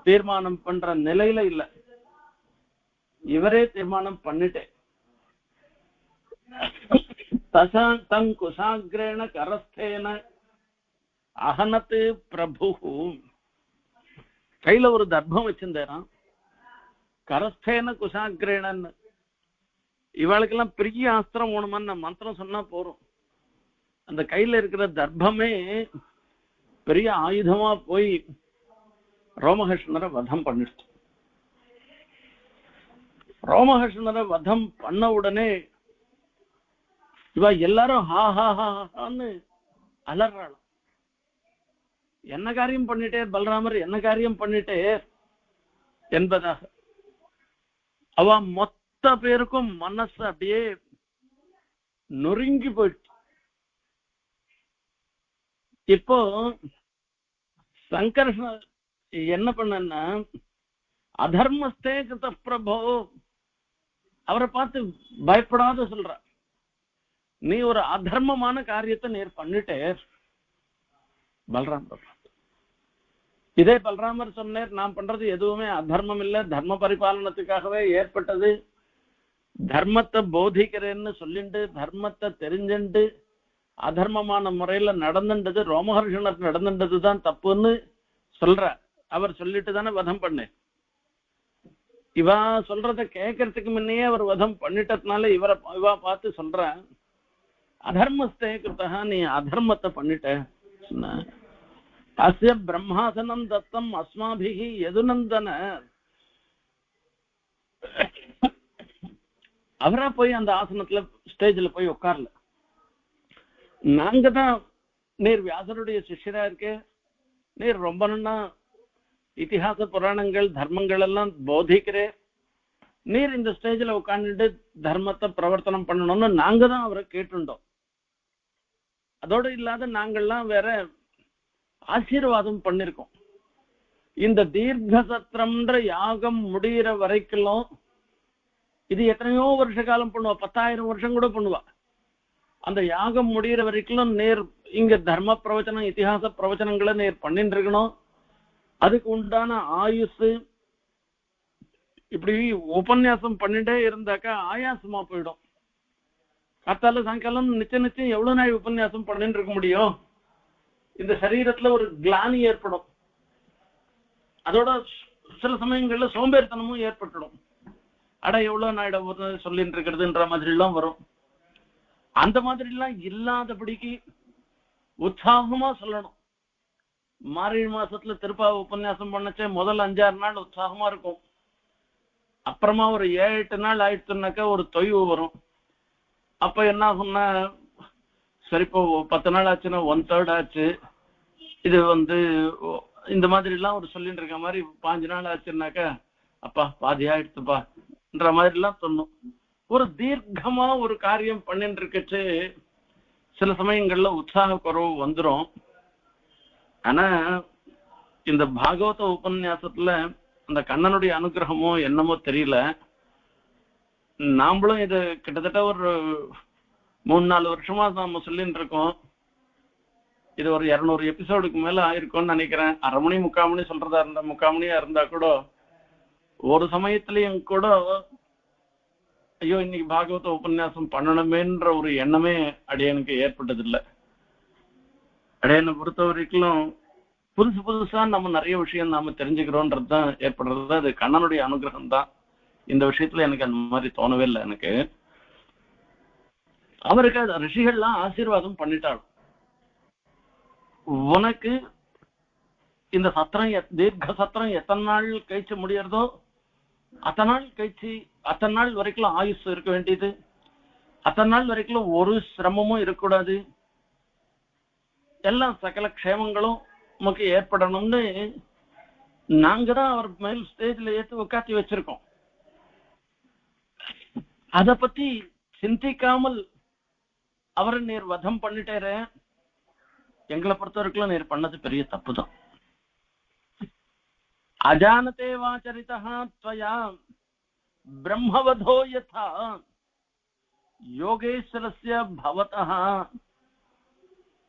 தீர்மானம் பண்ற நிலையில இல்ல, இவரே தீர்மானம் பண்ணிட்டேன். தங்குசாகிரேண கரஸ்தேன அகனத்து பிரபு, கையில ஒரு தர்ப்பம் வச்சிருந்தேன். கரஸ்தேன குசாகிரேணன்னு, இவளுக்கெல்லாம் பெரிய அஸ்திரம் ஓணுமான்னு மந்திரம் சொன்னா போறோம். அந்த கையில இருக்கிற தர்ப்பமே பெரிய ஆயுதமா போய் ரோமஹர்ஷனரை வதம் பண்ணிடுச்சு. ரோமஹர்ஷனரை வதம் பண்ண உடனே இவ எல்லாரும் ஹா ஹா ஹான்னு அலறாள். என்ன காரியம் பண்ணிட்டே பலராமர், என்ன காரியம் பண்ணிட்டே என்பதாக. அவ மொத்த பேருக்கும் மனசு அப்படியே நொறுங்கி போயிடுச்சு. இப்போ சங்கர்ஷன் என்ன பண்ணா, அதர்மஸ்தே கிருத பிரபோ, அவரை பார்த்து பயப்படாத சொல்ற, நீ ஒரு அதர்மமான காரியத்தை நீர் பண்ணிட்டே. பலராமர் இதே பலராமர் சொன்னார், நான் பண்றது எதுவுமே அதர்மம் இல்ல, தர்ம பரிபாலனத்துக்காகவே ஏற்பட்டது, தர்மத்தை போதிக்கிறேன்னு சொல்லிண்டு தர்மத்தை தெரிஞ்சுண்டு அதர்மமான முறையில நடந்துட்டது, ரோமஹர்ஷனர் நடந்துட்டதுதான் தப்புன்னு சொல்ற. அவர் சொல்லிட்டு தானே வதம் பண்ணு. இவா சொல்றத கேட்கறதுக்கு முன்னையே அவர் வதம் பண்ணிட்டதுனால இவா பார்த்து சொல்ற, அதர்மஸ்தே கிருத்தா, நீ அதர்மத்தை பண்ணிட்ட. அஸ்ய பிரம்மாசனம் தத்தம் அஸ்மாபிஹி யதுநந்தன, அவரா போய் அந்த ஆசனத்துல ஸ்டேஜ்ல போய் உட்கார்ல, நாங்க தான், நீர் வியாசருடைய சிஷ்யரா இருக்க, நீர் ரொம்ப நன்னா இத்திஹாச புராணங்கள் தர்மங்கள் எல்லாம் போதிக்கிறே, நீர் இந்த ஸ்டேஜ்ல உட்கார்ந்துட்டு தர்மத்தை பிரவர்த்தனம் பண்ணணும்னு நாங்க தான் அவரை கேட்டுட்டோம். அதோடு இல்லாத நாங்கள்லாம் வேற ஆசீர்வாதம் பண்ணிருக்கோம். இந்த தீர்க்க சத்திரம்ன்ற யாகம் முடிகிற வரைக்கும் இது எத்தனையோ வருஷ காலம் பண்ணுவா, 10,000 வருஷம் கூட பண்ணுவா. அந்த யாகம் முடிகிற வரைக்கும் நேர் இங்க தர்ம பிரவச்சனம் இத்திஹாச பிரவச்சனங்களை நேர் பண்ணிட்டு இருக்கணும். அதுக்கு உண்டான ஆயுசு, இப்படி உபன்யாசம் பண்ணிட்டே இருந்தாக்கா ஆயாசமா போயிடும். காத்தால சாயங்காலம் நிச்சயம் எவ்வளவு நாள் உபன்யாசம் பண்ணிட்டு இருக்க முடியும்? இந்த சரீரத்துல ஒரு கிளானி ஏற்படும். அதோட சில சமயங்கள்ல சோம்பேறித்தனமும் ஏற்பட்டுடும். அட எவ்வளவு நாள் சொல்லிட்டு இருக்கிறதுன்ற மாதிரி எல்லாம் வரும். அந்த மாதிரி எல்லாம் இல்லாதபடிக்கு உற்சாகமா சொல்லணும். மார்கழி மாசத்துல திருப்பாவை உபன்யாசம் பண்ணச்சே முதல் 5-6 நாள் உற்சாகமா இருக்கும். அப்புறமா ஒரு 7-8 நாள் ஆயிடுச்சுனாக்கா ஒரு தொய்வு வரும். அப்ப என்ன ஆகும்னா, சரி இப்போ 10 நாள் ஆச்சுன்னா 1/3 ஆச்சு, இது இந்த மாதிரி எல்லாம் ஒரு சொல்லிட்டு இருக்க மாதிரி 5 நாள் ஆச்சுன்னாக்கா அப்பா பாதி ஆயிடுச்சுப்பான்ற மாதிரி எல்லாம் சொன்னோம். ஒரு தீர்க்கமா ஒரு காரியம் பண்ணிட்டு இருக்கச்சு சில சமயங்கள்ல உற்சாக குறைவு வந்துடும். ஆனா இந்த பாகவத உபன்யாசத்துல அந்த கண்ணனுடைய அனுகிரகமோ என்னமோ தெரியல, நாமளும் இது கிட்டத்தட்ட ஒரு 3-4 வருஷமா நாம சொல்லிட்டு இருக்கோம். இது ஒரு 200 எபிசோடுக்கு மேல ஆயிருக்கும்னு நினைக்கிறேன். 1/2 மணி 3/4 மணி சொல்றதா இருந்தா 3/4 மணியா இருந்தா கூட ஒரு சமயத்திலயும் கூட ஐயோ இன்னைக்கு பாகவத உபன்யாசம் பண்ணணுமேன்ற ஒரு எண்ணமே அடியனுக்கு ஏற்பட்டதில்லை. அடையனை பொறுத்த வரைக்கும் புதுசா நம்ம நிறைய விஷயம் நாம தெரிஞ்சுக்கிறோன்றது தான் ஏற்படுறது. அது கண்ணனுடைய அனுகிரகம் தான். இந்த விஷயத்துல எனக்கு அந்த மாதிரி தோணவே இல்லை. எனக்கு அவருக்கு ரிஷிகள்லாம் ஆசீர்வாதம் பண்ணிட்டாள், உனக்கு இந்த சத்திரம் தீர்க்க சத்திரம் எத்தனை நாள் கழிச்சு முடியறதோ அத்தனை நாள் வரைக்கும் ஆயுஷ் இருக்க வேண்டியது, அத்தனை நாள் வரைக்கும் ஒரு சிரமமும் இருக்கக்கூடாது, எல்லாம் சகல க்ஷேமங்களும் நமக்கு ஏற்படணும்னு நாங்க தான் அவர் மேல் ஸ்டேஜ்ல ஏற்றி உட்காத்தி வச்சிருக்கோம். அத பத்தி சிந்திக்காமல் அவரை நீர் வதம் பண்ணிட்டேற, எங்களை பொறுத்த வரைக்கும் நீர் பண்ணது பெரிய தப்பு தான். அஜானதே வாச்சரிதா த்வயா பிரம்மவதோ யதா யோகேஸ்வரஸ்ய பவதः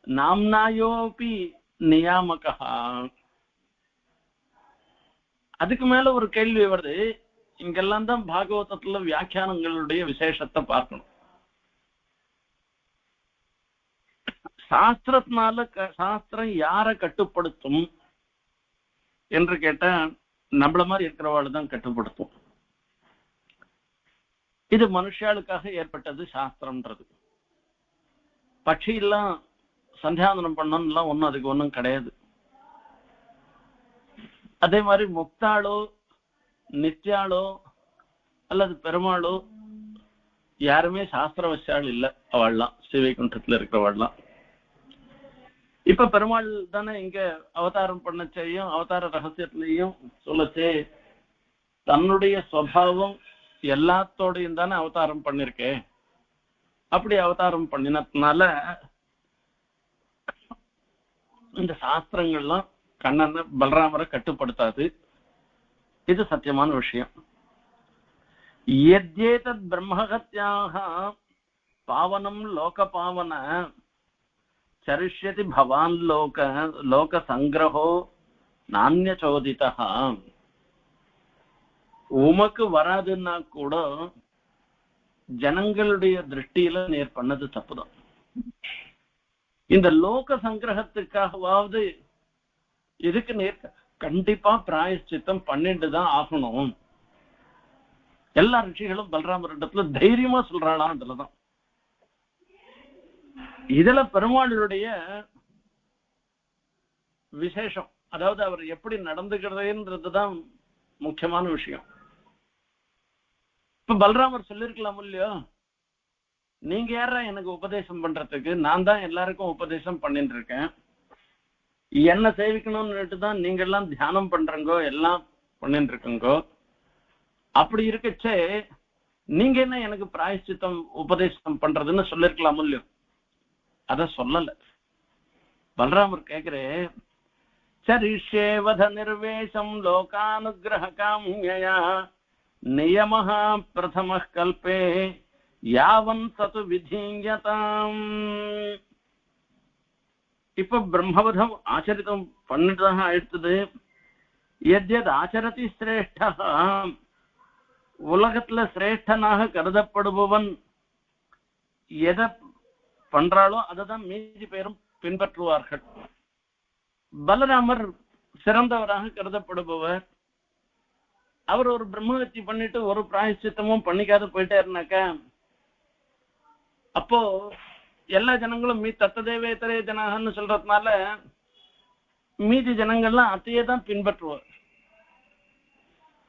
நாம்னாயோபி நியாமகா. அதுக்கு மேல ஒரு கேள்வி வருது. இங்கெல்லாம் தான் பாகவதத்துல வியாக்கியானங்களுடைய விசேஷத்தை பார்க்கணும். சாஸ்திரம் யாரை கட்டுப்படுத்தும் என்று கேட்டா நம்மள மாதிரி இருக்கிறவாள் தான் கட்டுப்படுத்தும். இது மனுஷாளுக்காக ஏற்பட்டது சாஸ்திரம்ன்றது. பட்சி எல்லாம் சந்தியாவந்தனம் பண்ணலாம் ஒன்னும் அதுக்கு ஒன்றும் கிடையாது. அதே மாதிரி முக்தாளோ நித்யாளோ அல்லது பெருமாளோ யாருமே சாஸ்திர வசியாள் இல்லை. அவள்லாம் ஸ்ரீவைகுண்டத்துல இருக்கிறவாள்லாம். இப்ப பெருமாள் தானே இங்க அவதாரம் பண்ணச்சையும் அவதார ரகசியத்திலையும் சொல்லச்சே தன்னுடைய சுவாவம் எல்லாத்தோடையும் தானே அவதாரம் பண்ணிருக்கே. அப்படி அவதாரம் பண்ணினதுனால இந்த சாஸ்திரங்கள்லாம் கண்ணனை பலராமரை கட்டுப்படுத்தாது. இது சத்தியமான விஷயம். யத்யேதத் பிரம்மஹத்யாஹ பாவனம் லோக பாவன சரிஷ்யதி பவான் லோக சங்கிரஹோ நானிய சோதிதா. உமக்கு வராதுன்னா கூட ஜனங்களுடைய திருஷ்டியில நேர் பண்ணது தப்புதான். இந்த லோக சங்கிரகத்துக்காகவாவது இதுக்கு நேர் கண்டிப்பா பிராயஷ்சித்தம் பண்ணிட்டு தான் ஆகணும். எல்லா ரிஷிகளும் பலராமரிடத்துல தைரியமா சொல்றாளாம். அதுலதான் இதுல பெருமாளுடைய விசேஷம், அதாவது அவர் எப்படி நடந்துக்கிறதுன்றதுதான் முக்கியமான விஷயம். இப்ப பலராமர் சொல்லிருக்கலாம் இல்லையோ, நீங்க யாரா எனக்கு உபதேசம் பண்றதுக்கு, நான் தான் எல்லாருக்கும் உபதேசம் பண்ணிட்டு இருக்கேன், என்ன சேவிக்கணும்னுட்டு தான் நீங்க எல்லாம் தியானம் பண்றங்கோ எல்லாம் பண்ணிட்டு இருக்கங்கோ, அப்படி இருக்கச்சே நீங்க என்ன எனக்கு பிராயஷ்சித்தம் உபதேசம் பண்றதுன்னு சொல்லிருக்கலாம் இல்லையோ. அத சொல்லல. பலராமர் கேக்குறே, சரிஷ்யேவத நிர்வேஷம் லோகானுகிரக காம்யயா நியமஹ பிரதம கல்பே யாவன் சது விதீயதாம். இப்ப பிரம்மவதம் ஆச்சரித்தம் பண்ணிட்டுதான் ஆயிடுத்தது. எத்யத் ஆச்சரதி சிரேஷ்டா, உலகத்துல சிரேஷ்டனாக கருதப்படுபவன் எதை பண்றாளோ அததான் மீதி பேரும் பின்பற்றுவார்கள். பலராமர் சிறந்தவராக கருதப்படுபவர். அவர் ஒரு பிரம்மஹத்தி பண்ணிட்டு ஒரு பிராயஷ்சித்தமும் பண்ணிக்காத போயிட்டாருனாக்கா, அப்போ எல்லா ஜனங்களும் தத்ததேவே தரே ஜனகன்னு சொல்றதுனால மீதி ஜனங்கள்லாம் அத்தையே தான் பின்பற்றுவார்.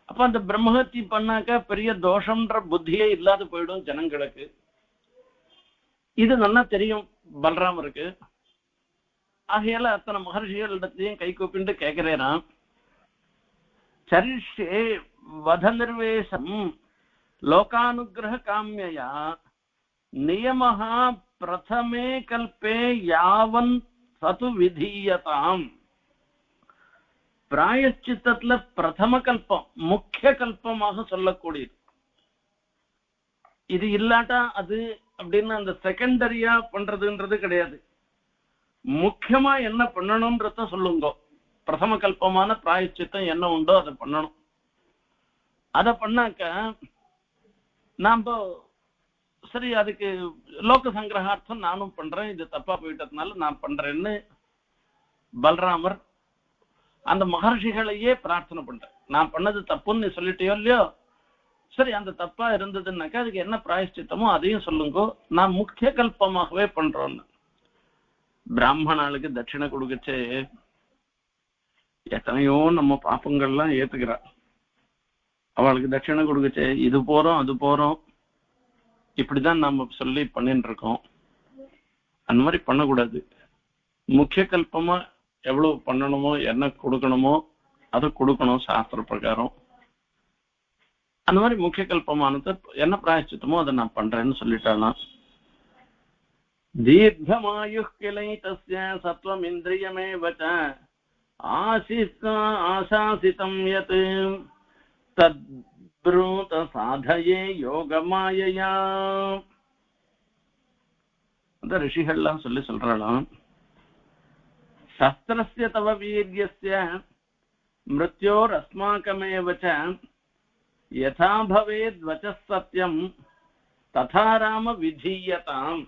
அப்ப அந்த பிரம்மஹத்தி பண்ணாக்க பெரிய தோஷம்ன்ற புத்தியே இல்லாத போயிடும் ஜனங்களுக்கு. இது நல்லா தெரியும் பலராமருக்கு. ஆகையால அத்தனை மகர்ஷிகளிடத்தையும் கை கூப்பிட்டு கேட்கிறேனா, சரிஷ்யே வத நிர்வேஷம் லோகானுகிரக காமியா நியமஹ பிரதமே கல்பே யாவன் சது விதீயதாம். பிராயஷ்சித்தத்துல பிரதம கல்பம், முக்கிய கல்பமாக சொல்லக்கூடியது. இது இல்லாட்டா அது அப்படின்னு அந்த செகண்டரியா பண்றதுன்றது கிடையாது. முக்கியமா என்ன பண்ணணும்ன்றத சொல்லுங்க. பிரதம கல்பமான பிராயஷ்சித்தம் என்ன உண்டோ அதை பண்ணணும். அதை பண்ணாக்க நாம சரி, அதுக்கு லோக சங்கிரகார்த்தம் நானும் பண்றேன், இது தப்பா போயிட்டதுனால நான் பண்றேன்னு பலராமர் அந்த மகர்ஷிகளையே பிரார்த்தனை பண்றேன். நான் பண்ணது தப்புன்னு நீ சொல்லிட்டியோ இல்லையோ, சரி அந்த தப்பா இருந்ததுன்னாக்கா அதுக்கு என்ன பிராயஷ்சித்தமோ அதையும் சொல்லுங்க, நான் முக்கிய கல்பமாகவே பண்றோன்னு. பிராமணாளுக்கு தட்சிணை கொடுக்கச்சு எத்தனையோ நம்ம பாப்பங்கள்லாம் ஏத்துக்கிறா. அவளுக்கு தட்சிணை கொடுக்கச்சு இது போறோம் அது போறோம் இப்படிதான் நம்ம சொல்லி பண்ணிட்டு இருக்கோம். அந்த மாதிரி பண்ணக்கூடாது. முக்கிய கல்பமா எவ்வளவு பண்ணணுமோ என்ன கொடுக்கணுமோ அதை கொடுக்கணும் சாஸ்திர பிரகாரம். அந்த மாதிரி முக்கிய கல்பமானது என்ன பிராயஷ்சித்தமோ அதை நான் பண்றேன்னு சொல்லிட்டானா. தீர்க்கமாயு கிளை தஸ்ய சத்வம் இந்திரியமேவ ஆசாசிதம் யத் தத்ப்ரூத சாதயே யோகமாயயா. அந்த ரிஷிகள்லாம் சொல்றாளாம், சஸ்திரஸ்ய தவ வீர்யஸ்ய மிருத்யோர் அஸ்மாகமேவ ச யதா பவேத் வசஸ் சத்யம் ததா ராம விதீயதாம்.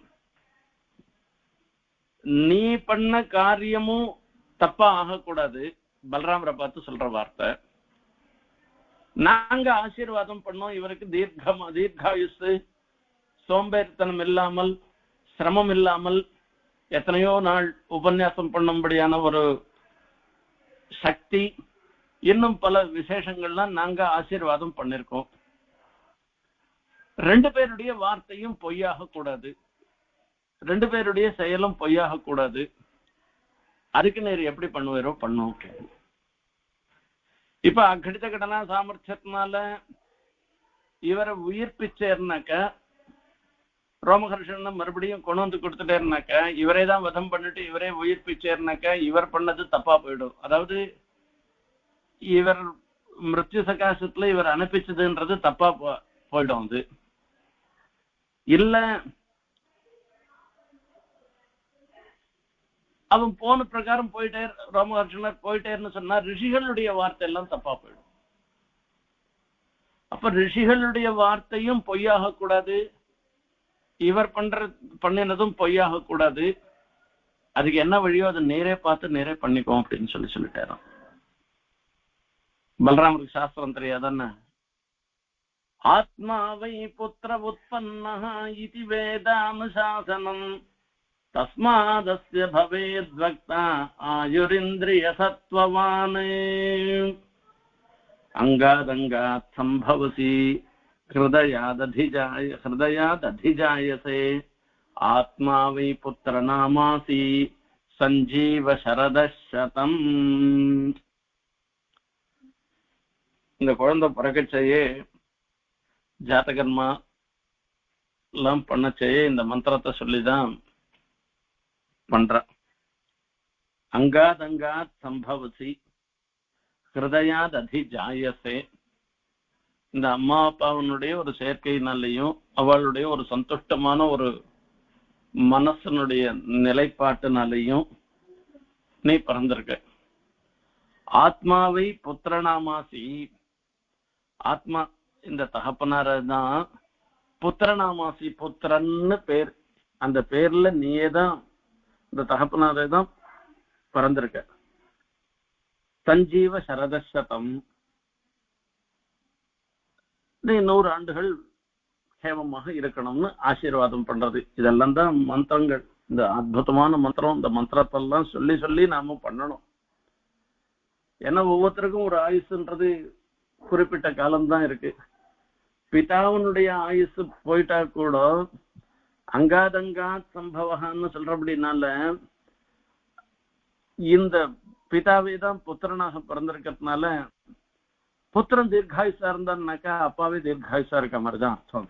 நீ பண்ண காரியமும் தப்பா ஆகக்கூடாது. பலராமரை பார்த்து சொல்ற வார்த்தை. நாங்க ஆசீர்வாதம் பண்ணோம் இவருக்கு தீர்காயுசு, சோம்பேறித்தனம் இல்லாமல் சிரமம் இல்லாமல் எத்தனையோ நாள் உபன்யாசம் பண்ணும்படியான ஒரு சக்தி, இன்னும் பல விசேஷங்கள்லாம் நாங்க ஆசீர்வாதம் பண்ணிருக்கோம். ரெண்டு பேருடைய வார்த்தையும் பொய்யாக கூடாது, ரெண்டு பேருடைய செயலும் பொய்யாக கூடாது. அதுக்கு நேர் எப்படி பண்ணுவாரோ பண்ணுவோம். இப்ப அகடித கடனா சாமர்த்தியத்தினால இவரை உயிர்ப்பிச்சேர்னாக்க ரோமஹர்ஷன் மறுபடியும் கொண்டு வந்து கொடுத்துட்டேருனாக்கா இவரே தான் வதம் பண்ணிட்டு இவரே உயிர்ப்பிச்சேர்னாக்கா இவர் பண்ணது தப்பா போயிடும். அதாவது இவர் மிருத்யு சகாசத்துல இவர் அனுப்பிச்சதுன்றது தப்பா போயிடும். அது இல்ல அவன் போன பிரகாரம் போயிட்டே ரோமஹர்ஷனர் போயிட்டேன்னு சொன்னா ரிஷிகளுடைய வார்த்தை எல்லாம் தப்பா போயிடும். அப்ப ரிஷிகளுடைய வார்த்தையும் பொய்யாக கூடாது, இவர் பண்ணினதும் பொய்யாக கூடாது. அதுக்கு என்ன வழியோ அதை நேரே பார்த்து நேரே பண்ணிக்கோ அப்படின்னு சொல்லிட்டாராம். பலராமருக்கு சாஸ்திரம் தெரியாதானே? ஆத்மாவை புத்திர உற்பன்ன இது வேதானுசாசனம் தஸ்மாதஸ்ய பவேத்வக்தா ஆயுரிந்திரிய சத்வவான் அங்காதங்காத் சம்பவசி ஹிருதயாததிஜாயசே ஆத்மாவை புத்திர நாமாசி சஞ்சீவ சரதசதம். இந்த குழந்தை பிறக்கச்சேயே ஜாதகர்மா எல்லாம் பண்ணச்சேயே இந்த மந்திரத்தை சொல்லிதான் பண்ற. அங்காதங்காத் சம்பவசி ஹிருதயாத் அதிஜாயசே. இந்த அம்மா அப்பாவனுடைய ஒரு செயற்கையினாலையும் அவளுடைய ஒரு சந்துஷ்டமான ஒரு மனசனுடைய நிலைப்பாட்டினாலையும் நீ பிறந்திருக்க. ஆத்மாவை புத்திரநாமாசி, ஆத்மா இந்த தகப்பனாரதான் புத்திரநாமாசி, புத்திரன்னு பேர். அந்த பேர்ல நீயே தான் இந்த தகப்பனாரை தான் பிறந்திருக்க. சஞ்சீவ சரதசதம், நீ 100 ஆண்டுகள் ஹேமமாக இருக்கணும்னு ஆசீர்வாதம் பண்றது. இதெல்லாம் தான் மந்திரங்கள். இந்த அற்புதமான மந்திரம். இந்த மந்திரத்தெல்லாம் சொல்லி சொல்லி நாம பண்ணணும். ஏன்னா ஒவ்வொருத்தருக்கும் ஒரு ஆயுசுன்றது குறிப்பிட்ட காலம்தான் இருக்கு. பிதாவனுடைய ஆயுசு போயிட்டா கூட அங்காதங்காத் சம்பவகான்னு சொல்றபடினால இந்த பிதாவே தான் புத்திரனாக பிறந்திருக்கிறதுனால புத்திரன் தீர்காயுசா இருந்தான்னாக்கா அப்பாவே தீர்காயுசா இருக்க மாதிரிதான் அர்த்தம்.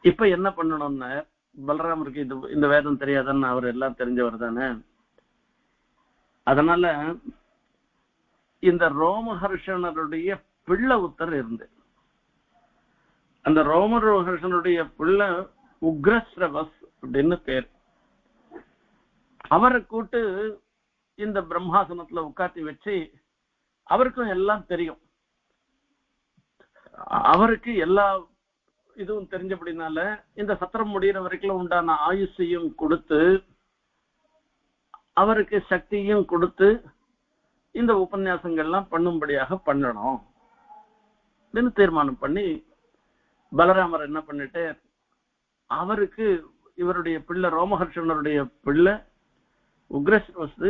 இப்ப என்ன பண்ணணும்னா பலராமருக்கு இந்த வேதம் தெரியாதான்னு அவர் எல்லாம் தெரிஞ்சவர் தானே. அதனால இந்த ரோமஹர்ஷனருடைய பிள்ளை உத்தர் இருந்து அந்த ரோமஹர்ஷனுடைய பிள்ளை உக்ரஸ்ரவஸ் அப்படின்னு பேர். அவரை கூட்டு இந்த பிரம்மாசனத்துல உட்காத்தி வச்சு அவருக்கும் எல்லாம் தெரியும். அவருக்கு எல்லா இதுவும் தெரிஞ்சபடினால இந்த சத்திரம் முடிகிற வரைக்கும் உண்டான ஆயுஷையும் கொடுத்து அவருக்கு சக்தியும் கொடுத்து இந்த உபன்யாசங்கள்லாம் பண்ணும்படியாக பண்ணணும் அப்படின்னு தீர்மானம் பண்ணி பலராமர் என்ன பண்ணிட்டு அவருக்கு இவருடைய பிள்ளை ரோமஹர்ஷனருடைய பிள்ளை உக்ரஸ்ரவஸ்து,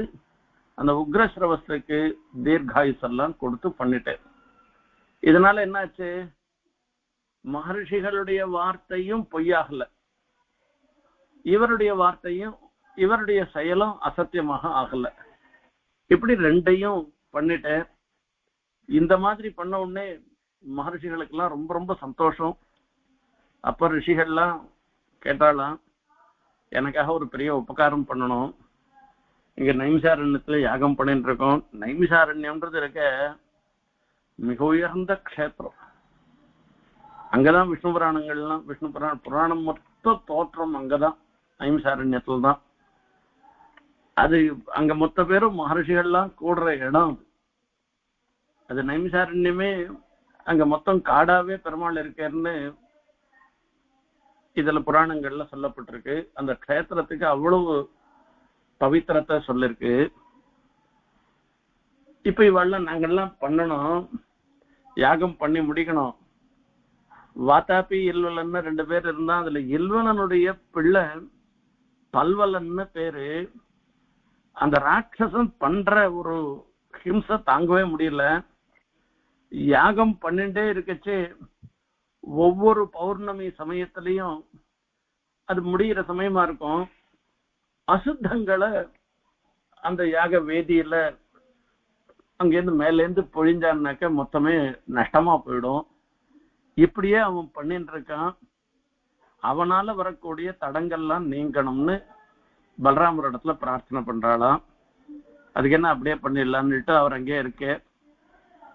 அந்த உக்ரஸ்ரவஸ்துக்கு தீர்காயுஸ் எல்லாம் கொடுத்து பண்ணிட்டேன். இதனால என்னாச்சு, மகர்ஷிகளுடைய வார்த்தையும் பொய்யாகல, இவருடைய வார்த்தையும் இவருடைய செயலும் அசத்தியமாக ஆகல. இப்படி ரெண்டையும் பண்ணிட்டேன். இந்த மாதிரி பண்ண உடனே மகர்ஷிகளுக்கெல்லாம் ரொம்ப ரொம்ப சந்தோஷம். அப்ப ரிஷிகள்லாம் கேட்டாலாம், எனக்காக ஒரு பெரிய உபகாரம் பண்ணணும். இங்க நைமிசாரண்யத்துல யாகம் பண்ணிட்டு இருக்கோம். நைமிசாரண்யம்ன்றது இருக்க மிக உயர்ந்த க்ஷேத்திரம். அங்கதான் விஷ்ணு புராணங்கள்லாம், விஷ்ணு புராணம் மொத்த தோற்றம் அங்கதான், நைமிசாரண்யத்துல தான். அது அங்க மொத்த பேரும் மகர்ஷிகள்லாம் கூடுற இடம். அது நைமிசாரண்யமே அங்க மொத்தம் காடாவே பெருமாள் இருக்கேன்னு இதுல புராணங்கள்ல சொல்லப்பட்டிருக்கு. அந்த க்ஷேத்திரத்துக்கு அவ்வளவு பவித்திரத்தை சொல்லிருக்கு. இப்ப இவெல்லாம் நாங்கெல்லாம் பண்ணணும், யாகம் பண்ணி முடிக்கணும். வாத்தாப்பி இல்வலன்னு 2 பேர் இருந்தா அதுல இல்வலனுடைய பிள்ளை பல்வலன்னு பேரு. அந்த ராட்சசன் பண்ற ஒரு ஹிம்சை தாங்கவே முடியல. யாகம் பண்ணிட்டே இருக்கச்சே ஒவ்வொரு பௌர்ணமி சமயத்திலையும் அது முடிகிற சமயமா இருக்கும், அசுத்தங்களை அந்த யாக வேதியில அங்கேருந்து மேலேருந்து பொழிஞ்சான்னாக்க மொத்தமே நஷ்டமா போயிடும். இப்படியே அவன் பண்ணிட்டு இருக்கான். அவனால வரக்கூடிய தடங்கள்லாம் நீங்கணும்னு பலராமர் இடத்துல பிரார்த்தனை பண்றாளாம். அதுக்கு என்ன அப்படியே பண்ணிடலான்னுட்டு அவர் அங்கேயே இருக்கே.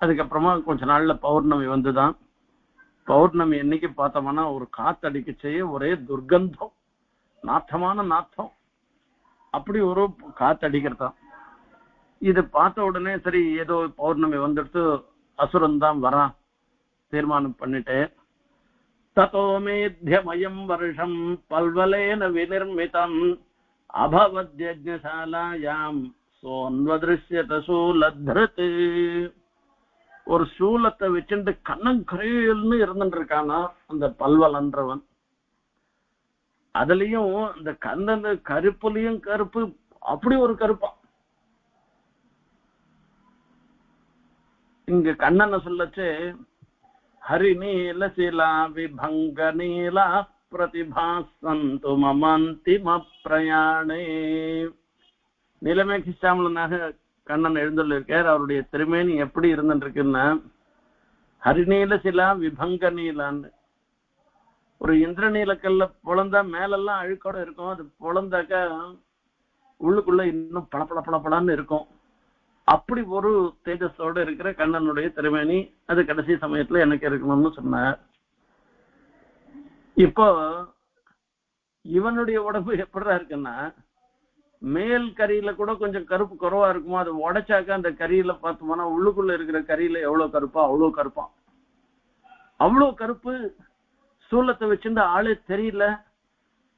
அதுக்கப்புறமா கொஞ்ச நாள்ல பௌர்ணமி வந்துதான். பௌர்ணமி என்னைக்கு பார்த்தோம்னா ஒரு காத்தடிக்க செய்ய ஒரே துர்கந்தம், நாத்தமான நாத்தம், அப்படி ஒரு காத்தடிக்கிறதான். இது பார்த்த உடனே சரி ஏதோ பௌர்ணமி வந்துடுத்து அசுரன் தான் வரான் தீர்மானம் பண்ணிட்டு, ததோ மேத்யமயம் வருஷம் பல்வலேன விநிர்மிதம் அபவத்யஜ்ஞசாலாயாம் சோன்வதிருஷ்யத சூலத்ருத். ஒரு சூலத்தை வச்சுட்டு கண்ணங்கரையல்னு இருந்துட்டு இருக்கானா அந்த பல்வலன்றவன். அதுலயும் இந்த கண்ணன் கருப்புலயும் கருப்பு, அப்படி ஒரு கருப்பா. இங்க கண்ணனை சொல்லச்சு ஹரிநீல சிலா விபங்க நீலா பிரதிபாசந்து மமந்திம பிரயாணே. நீலமேகி சாமலனாக கண்ணன் எழுந்துள்ளிருக்கார். அவருடைய திருமேனி எப்படி இருந்துருக்குன்னா ஹரிநீல சிலா விபங்க நீலான்னு. ஒரு இந்திரநீலக்கல்ல பொழந்தா மேலெல்லாம் அழுக்கோட இருக்கும், அது பொழந்தாக்கா உள்ளுக்குள்ள இன்னும் பளபளன்னு இருக்கும். அப்படி ஒரு தேஜஸோட இருக்கிற கண்ணனுடைய திருமேனி அது கடைசி சமயத்துல எனக்கு இருக்கணும்னு சொன்னார். இப்போ இவனுடைய உடம்பு எப்படிதான் இருக்குன்னா மேல் கரியில கூட கொஞ்சம் கருப்பு குறவா இருக்குமோ, அது உடைச்சாக்கா அந்த கரியில பார்த்தோம்னா உள்ளுக்குள்ள இருக்கிற கரியில எவ்வளவு கருப்பா அவ்வளவு கருப்பான். அவ்வளவு கருப்பு. சூலத்தை வச்சிருந்த ஆளே தெரியல.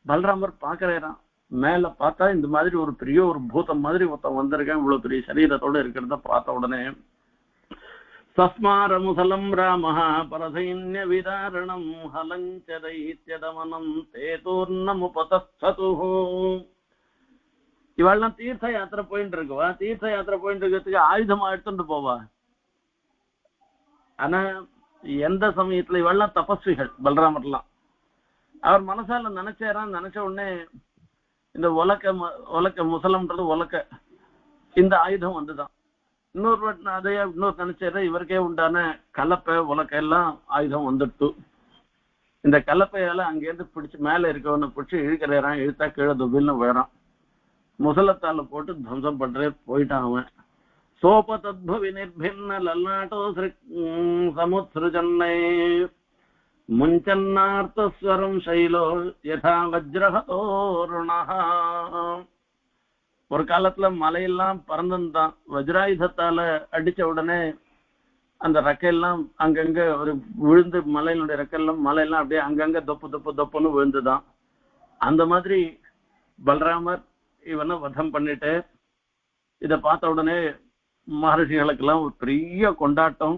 பலராமர் பாக்குறாராம், மேல பார்த்தா இந்த மாதிரி ஒரு பெரிய ஒரு பூதம் மாதிரி ஒருத்தன் வந்திருக்கேன், இவ்வளவு பெரிய சரீரத்தோட இருக்கிறத பார்த்த உடனே சஸ்மார முசலம் ராமஹா பரசைன்ய விதாரணம் ஹலஞ்சதைத்யதமனம் தேதூர்ணமுபதஸ்தது. இவெல்லாம் தீர்த்த யாத்திரை போயிட்டு இருக்குவா. தீர்த்த யாத்திரை போயிட்டு இருக்கிறதுக்கு ஆயுதமா எடுத்துட்டு போவா. ஆனா எந்த சமயத்துல இவெல்லாம் தபஸ்விகள் பலராமர்லாம். அவர் மனசால நினைச்சாராம், நினைச்ச உடனே இந்த உலக்க முசலம்ன்றது உலக்க, இந்த ஆயுதம் வந்துதான். இன்னொரு நினைச்சாரு இவருக்கே உண்டான கலப்பை உலக்க எல்லாம் ஆயுதம் வந்துட்டு. இந்த கலப்பையால அங்கேருந்து பிடிச்சு மேல இருக்கவனை பிடிச்சி இழுக்கிறான். இழுத்தா கீழே துபில்னு விழறான். முசலத்தால போட்டு துவம்சம் பண்றே போயிட்டான் அவன். சோபதத்பவி நிர்பின்ன லல்லாட்டோ சமுத்ருஜன்னை முஞ்சன்னார்த்தஸ்வரம் சைலோ யதா வஜ்ரஹதோருணஹ. ஒரு காலத்துல மலையெல்லாம் பறந்துதான். வஜ்ராயுதத்தால அடிச்ச உடனே அந்த ரெக்கையெல்லாம் அங்கங்க ஒரு விழுந்து, மலையினுடைய ரெக்கையெல்லாம் மலையெல்லாம் அப்படியே அங்கங்க தொப்புன்னு விழுந்துதான். அந்த மாதிரி பலராமர் இவனை வதம் பண்ணிட்டு இத பார்த்த உடனே மகர்ஷிகளுக்கெல்லாம் ஒரு பெரிய கொண்டாட்டம்,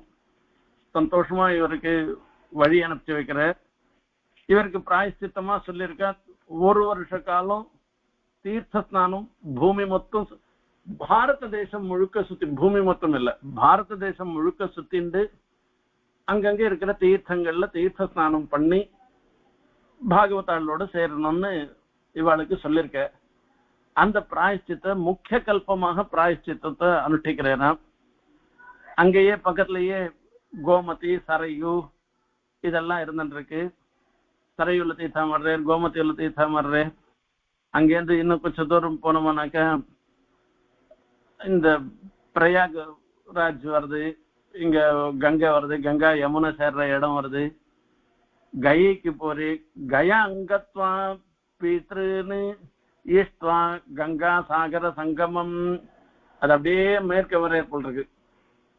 சந்தோஷமா இவருக்கு வழி அனுப்பிச்சு வைக்கிற. இவருக்கு பிராயஷ்சித்தமா சொல்லியிருக்க, ஒரு வருஷ காலம் தீர்த்த ஸ்நானம் பூமி மொத்தம், பாரத தேசம் முழுக்க சுத்தி, பூமி மொத்தம் இல்ல பாரத தேசம் முழுக்க சுத்திண்டு அங்கங்க இருக்கிற தீர்த்தங்கள்ல தீர்த்த ஸ்நானம் பண்ணி பாகவதாளோட சேரணும்னு இவாளுக்கு சொல்லியிருக்க. அந்த பிராயஷ்சித்த முக்கிய கல்பமாக பிராயஷ்சித்தத்தை அனுஷ்டிக்கிறேனா. அங்கேயே பக்கத்திலேயே கோமதி சரையு இதெல்லாம் இருந்துருக்கு. சரையுள்ள தீர்த்தம் வர்றேன், கோமதியுள்ள தீர்த்தம் வர்றேன். அங்கேருந்து இன்னும் கொஞ்சம் தூரம் போனோம்னாக்கா இந்த பிரயாக் ராஜ் வருது, இங்க கங்கை வருது, கங்கா யமுனை சேர்ற இடம் வருது. கயைக்கு போறே, கயா அங்கத்வா பீத்ருன்னு ஈஸ்ட்வா கங்கா சாகர சங்கமம். அது அப்படியே மேற்க வர போல் இருக்கு.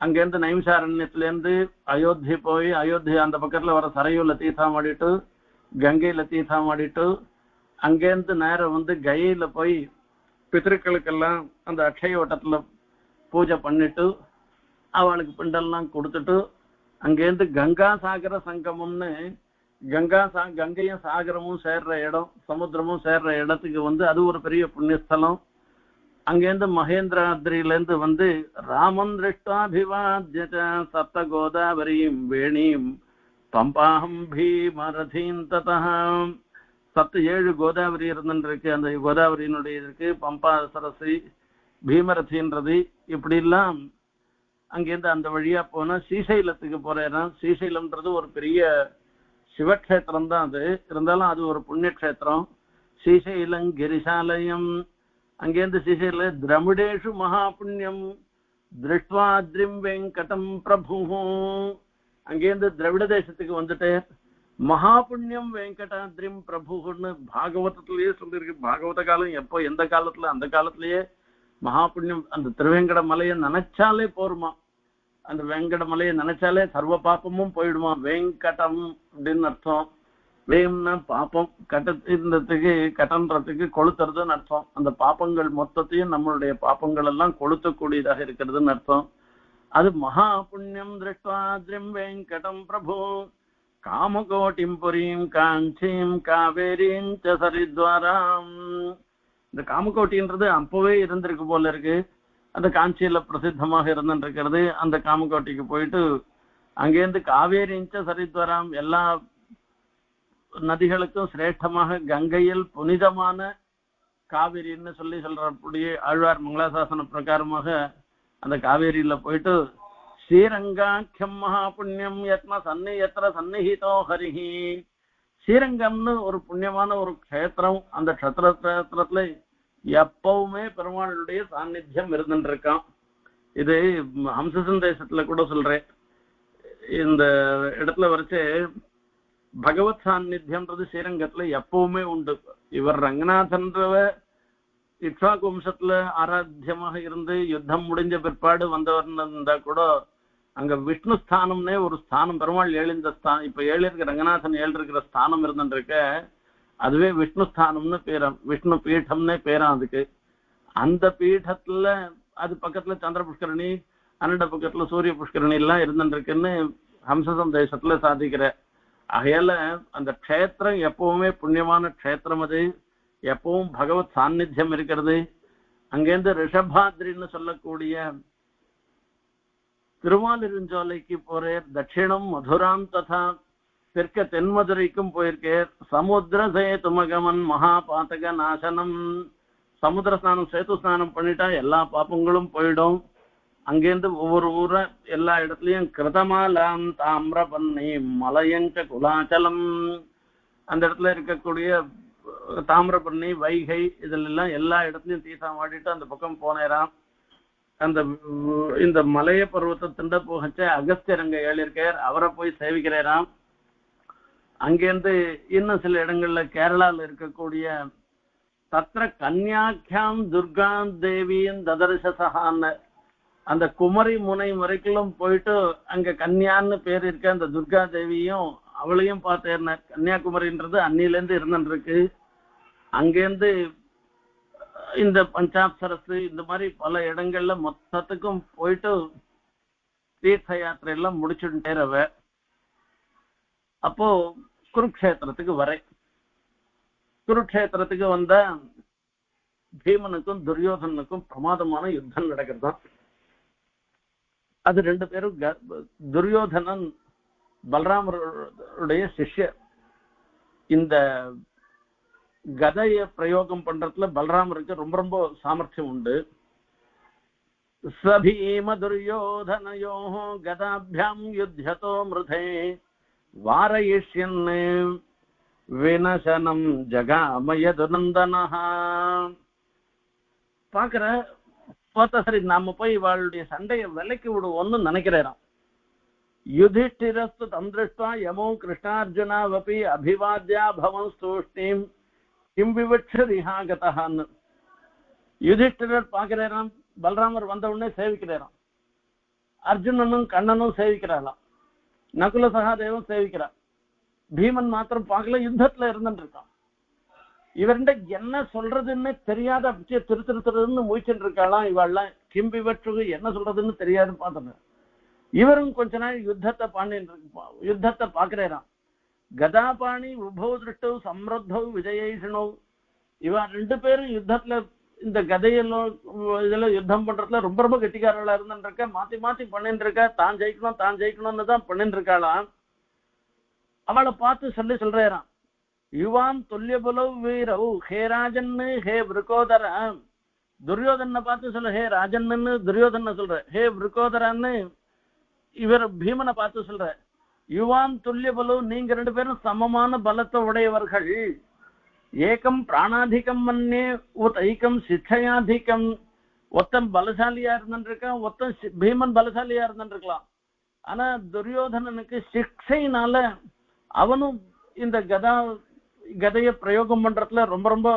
அங்கேருந்து நைமிஷாரண்யத்துல இருந்து அயோத்தி போய், அயோத்தி அந்த பக்கத்துல வர சரையூர்ல தீர்த்தம் ஆடிட்டு, கங்கையில தீர்த்தம் ஆடிட்டு, அங்கேருந்து நேரம் வந்து கயையில போய் பித்திருக்களுக்கெல்லாம் அந்த அக்ஷய வட்டத்துல பூஜை பண்ணிட்டு அவளுக்கு பிண்டெல்லாம் கொடுத்துட்டு, அங்கேருந்து கங்கா சாகர சங்கமம்னு கங்கையும் சாகரமும் சேர்ற இடம், சமுத்திரமும் சேர்ற இடத்துக்கு வந்து அது ஒரு பெரிய புண்ணியஸ்தலம். அங்கேருந்து மகேந்திராத்ரியில இருந்து வந்து ராமன் திருஷ்டாபிவாத்ய சப்த கோதாவரியும் வேணியும் பம்பாஹம் பீமரதீம் ததா. 7 கோதாவரி இருந்துருக்கு. அந்த கோதாவரியினுடைய இருக்கு, பம்பா சரசி, பீமரதின்றது, இப்படி எல்லாம் அங்கேருந்து அந்த வழியா போனா ஸ்ரீசைலத்துக்கு போறேன்னா, ஸ்ரீசைலம்ன்றது ஒரு பெரிய சிவக்ஷேத்திரம் தான் அது. இருந்தாலும் அது ஒரு புண்ணிய கஷேத்திரம். ஸ்ரீசைலம் கிரிசாலயம். அங்கேருந்து ஸ்ரீசைல திரமிடேஷு மகா புண்ணியம் திருஷ்வாத்ரிம் வெங்கடம் பிரபு. அங்கேருந்து திரவிட தேசத்துக்கு வந்துட்டு மகா புண்ணியம் வெங்கடாத்ரிம் பிரபுன்னு பாகவதத்திலேயே சொல்லியிருக்கு. பாகவத காலம் எப்போ எந்த காலத்துல அந்த காலத்திலேயே மகா புண்ணியம். அந்த திருவேங்கட மலையை நினைச்சாலே போருமா, அந்த வெங்கட மலையை நினைச்சாலே சர்வ பாப்பமும் போயிடுமா. வெங்கடம் அப்படின்னு அர்த்தம். வேம்னா பாப்பம், கட்டத்துக்கு கட்டன்றதுக்கு கொளுத்துறதுன்னு அர்த்தம். அந்த பாப்பங்கள் மொத்தத்தையும் நம்மளுடைய பாப்பங்கள் எல்லாம் கொளுத்தக்கூடியதாக இருக்கிறதுன்னு அர்த்தம். அது மகா புண்ணியம் திருஷ்டாத்ரிம் வெங்கடம் பிரபு காமகோட்டிம் புரீம் காஞ்சிம் காவேரிம் சரித்வாராம். இந்த காமகோட்டின்றது அப்பவே இருந்திருக்கு போல இருக்கு. அந்த காஞ்சியில பிரசித்தமாக இருந்துருக்கிறது. அந்த காமகோட்டிக்கு போயிட்டு அங்கேருந்து காவேரிஞ்ச சரித்வாராம், எல்லா நதிகளுக்கும் சிரேஷ்டமாக கங்கையில் புனிதமான காவேரின்னு சொல்றபடியே ஆழ்வார் மங்களாசாசன பிரகாரமாக அந்த காவேரியில போயிட்டு ஸ்ரீரங்காக்கியம் மகா புண்ணியம் யத்ன சன்னி எத்திர சன்னிஹிதோ ஹரிஹி. ஸ்ரீரங்கம்னு ஒரு புண்ணியமான ஒரு க்ஷேத்திரம். அந்த க்ஷேத்திரத்துல எப்பவுமே பெருமாளுடைய சாநித்தியம் இருந்துட்டு இருக்கான். இது ஹம்ச சந்தேசத்துல கூட சொல்றேன். இந்த இடத்துல வரைச்சு பகவத் சாநித்தியம்ன்றது ஸ்ரீரங்கத்துல எப்பவுமே உண்டு. இவர் ரங்கநாதன்றவ இக்ஷாக்கு வம்சத்துல ஆராத்தியமாக இருந்து யுத்தம் முடிஞ்ச பிற்பாடு வந்தவர் இருந்தா கூட அங்க விஷ்ணு ஸ்தானம்னே ஒரு ஸ்தானம், பெருமாள் ஏழிந்த ஸ்தானம், இப்ப ஏழிருக்க ரங்கநாதன் இருக்கிற ஸ்தானம் இருந்துருக்க, அதுவே விஷ்ணு ஸ்தானம்னு பேரம், விஷ்ணு பீட்டம்னே பேரம் அதுக்கு. அந்த பீட்டத்துல அது பக்கத்துல சந்திர புஷ்கரணி, அன்னட பக்கத்துல சூரிய புஷ்கரணி எல்லாம் இருந்துருக்குன்னு ஹம்ச தேசத்துல சாதிக்கிற. ஆகையால அந்த க்ஷேத்திரம் எப்பவுமே புண்ணியமான க்ஷேத்திரம். அது எப்பவும் பகவத் சாநித்தியம் இருக்கிறது. அங்கேருந்து ரிஷபாத்ரின்னு சொல்லக்கூடிய திருமாலிருஞ்சோலைக்கு போறேர், தட்சிணம் மதுராம் ததா தெற்க தென்மதுரைக்கும் போயிருக்கேர். சமுத்திர சேதுமகமன் மகா பாத்தக நாசனம். சமுத்திர ஸ்நானம் சேது ஸ்நானம் பண்ணிட்டா எல்லா பாப்பங்களும் போயிடும். அங்கேருந்து ஒவ்வொரு ஊரை எல்லா இடத்துலயும் கிருதமாலாம் தாமிரபன்னி மலையஞ்ச குலாச்சலம், அந்த இடத்துல இருக்கக்கூடிய தாமிரபரணி வைகை இதுல எல்லாம் எல்லா இடத்துலயும் தீசம் வாடிட்டு அந்த பக்கம் போனேராம். அந்த இந்த மலைய பருவத்தை திண்ட போகச்ச அகஸ்தியர் அங்க ஏழிருக்கார், அவரை போய் சேவிக்கிறாராம். அங்கேருந்து இன்னும் சில இடங்கள்ல கேரளால இருக்கக்கூடிய தத்திர கன்யாக்கியாம் துர்கா தேவியின் ததர்சசகான்னு அந்த குமரி முனை வரைக்கும் போயிட்டு அங்க கன்யான்னு பேர் இருக்க அந்த துர்கா தேவியும் அவளையும் பார்த்தேன். கன்னியாகுமரின்றது அன்னிலேருந்து இருந்துருக்கு. அங்கேருந்து இந்த பஞ்சாப்சரஸ் இந்த மாதிரி பல இடங்கள்ல மொத்தத்துக்கும் போயிட்டு தீர்த்த யாத்திரை எல்லாம் முடிச்சுட்டேரவ. அப்போ குருக்ஷேத்திரத்துக்கு வரேன். குருக்ஷேத்திரத்துக்கு வந்த பீமனுக்கும் துரியோதனுக்கும் பிரமாதமான யுத்தம் நடக்கிறதான். அது ரெண்டு பேரும் துரியோதனன் பலராமருடைய சிஷ்யர். இந்த கதைய பிரயோகம் பண்றதுல பலராமருக்கு ரொம்ப ரொம்ப சாமர்த்தியம் உண்டு. சபீம துரியோதனயோ கதாபியாம் யுத்யதோ மிருதே வாரயிஷ்யன் வினசனம் ஜகாமயதுநந்தனஹ. பாக்குற பார்த்தா சரி நாம போய் இவளுடைய சண்டையை விலைக்கு விடுவோம்னு நினைக்கிறாராம். யுதிஷ்டிரஸ்து தந்திருஷ்டா யமோ கிருஷ்ணார்ஜுனாவபி அபிவாத்யா பவன் ஸ்தூஷ்ணீம் கிம் விவட்சரிஹாகதான்னு. யுதிஷ்டிரர் பாக்குறாராம், பலராமர் வந்த உடனே சேவிக்கிறாராம். அர்ஜுனனும் கண்ணனும் சேவிக்கிறாளாம், நகுல சகாதேவன் சேவிக்கிறான். பீமன் மாத்திரம் பார்க்கல, யுத்தத்துல இருந்துட்டு இருக்கான். இவர்கிட்ட என்ன சொல்றதுன்னு தெரியாத அப்படியே திருத்திருத்துறதுன்னு முயற்சிட்டு இருக்காளாம். இவாள்லாம் கிம்பி வெற்று என்ன சொல்றதுன்னு தெரியாதுன்னு பார்த்துட்டு இவரும் கொஞ்ச நாள் யுத்தத்தை பாக்குறாராம். கதாபாணி உபௌ திருஷ்டௌ சம்ருத்தௌ விஜயிஷ்ணௌ. இவ ரெண்டு பேரும் யுத்தத்துல இந்த கதையில இதுல யுத்தம் பண்றதுல ரொம்ப ரொம்ப கெட்டிக்காரர்களா இருந்துட்டு இருக்க, மாத்தி மாத்தி பண்ணிட்டு இருக்கா. தான் ஜெயிக்கணும்னு தான் பண்ணிட்டு இருக்காளாம். அவளை பார்த்து சொல்றாராம், யுவான் துல்லியபுலவ் வீரவ் ஹே ராஜன்னு ஹே விருகோதர. துரியோதனை பார்த்து சொல்ற ஹே ராஜன்னு, துரியோதன சொல்ற ஹே விருகோதரான்னு இவர் பீமனை பார்த்து சொல்ற. யுவான் துல்லிய பலு, நீங்க 2 பேரும் சமமான பலத்தை உடையவர்கள். ஏகம் பிராணாதிகம் மன்னே ஐக்கம் சிச்சையாதிகம். ஒத்தன் பலசாலியா இருந்துருக்கான், ஒத்தன் பீமன் பலசாலியா இருந்துருக்கலாம். ஆனா துரியோதனனுக்கு சிக்ஷையினால அவனும் இந்த கதைய பிரயோகம் பண்றதுல ரொம்ப ரொம்ப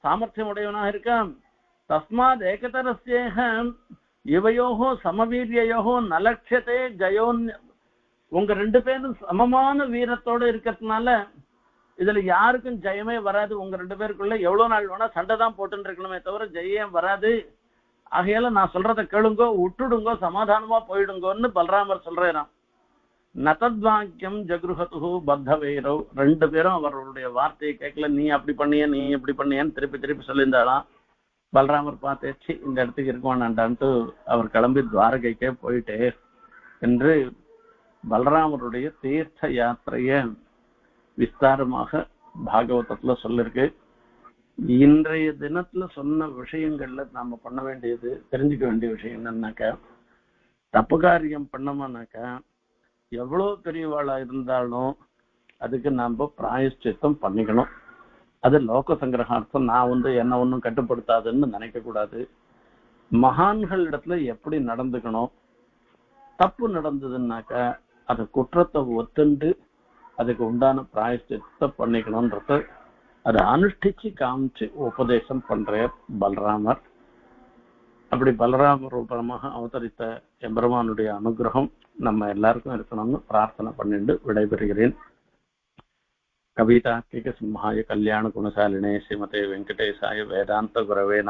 சாமர்த்தியம் உடையவனாக இருக்கான். தஸ்மாத் ஏகதரஸ்யேக இவையோகோ சமவீரியயோகோ நலட்சத்தே ஜயோன். உங்க 2 பேரும் சமமான வீரத்தோட இருக்கிறதுனால இதுல யாருக்கும் ஜெயமே வராது. உங்க 2 பேருக்குள்ள எவ்வளவு நாள் வேணா சண்டை தான் போட்டுன்னு இருக்கணுமே தவிர ஜெயம் வராது. ஆகையால நான் சொல்றத கேளுங்கோ, விட்டுடுங்கோ, சமாதானமா போயிடுங்கோன்னு பலராமர் சொல்றாராம். நதத்வாக்கியம் ஜக்ருஹது பத்த வீரவ். 2 பேரும் அவர்களுடைய வார்த்தையை கேட்கல. நீ அப்படி பண்ணிய, நீ இப்படி பண்ணியான்னு திருப்பி திருப்பி சொல்லியிருந்தாலாம். பலராமர் பார்த்தேச்சு, இந்த இடத்துக்கு இருக்குவானான்டான்ட்டு அவர் கிளம்பி துவாரகைக்கே போயிட்டே என்று பலராமருடைய தீர்த்த யாத்திரைய விஸ்தாரமாக பாகவதத்துல சொல்லிருக்கு. இன்றைய தினத்துல சொன்ன விஷயங்கள்ல நாம பண்ண வேண்டியது, தெரிஞ்சுக்க வேண்டிய விஷயம் என்னன்னாக்கா, தப்பு காரியம் பண்ணோம்னாக்கா எவ்வளவு பெரியவாளா இருந்தாலும் அதுக்கு நாம பிராயஷ்சித்தம் பண்ணிக்கணும். அது லோக சங்கிரகார்த்தம். நான் என்ன ஒன்றும் கட்டுப்படுத்தாதுன்னு நினைக்க கூடாது. மகான்கள் இடத்துல எப்படி நடந்துக்கணும், தப்பு நடந்ததுன்னாக்கா அது குற்றத்தை ஒத்துண்டு அதுக்கு உண்டான பிராயஷ்சித்தம் பண்ணிக்கணும்ன்றத அதை அனுஷ்டிச்சு காமிச்சு உபதேசம் பண்ற பலராமர். அப்படி பலராம ரூபமாக அவதரித்த எம்பெருமானுடைய அனுகிரகம் நம்ம எல்லாருக்கும் இருக்கணும்னு பிரார்த்தனை பண்ணிட்டு விடைபெறுகிறேன். கவிதார்க்கிக சிம்ஹாய கல்யாண குணசாலினே ஸ்ரீமதே வெங்கடேசாய வேதாந்த குரவே நம.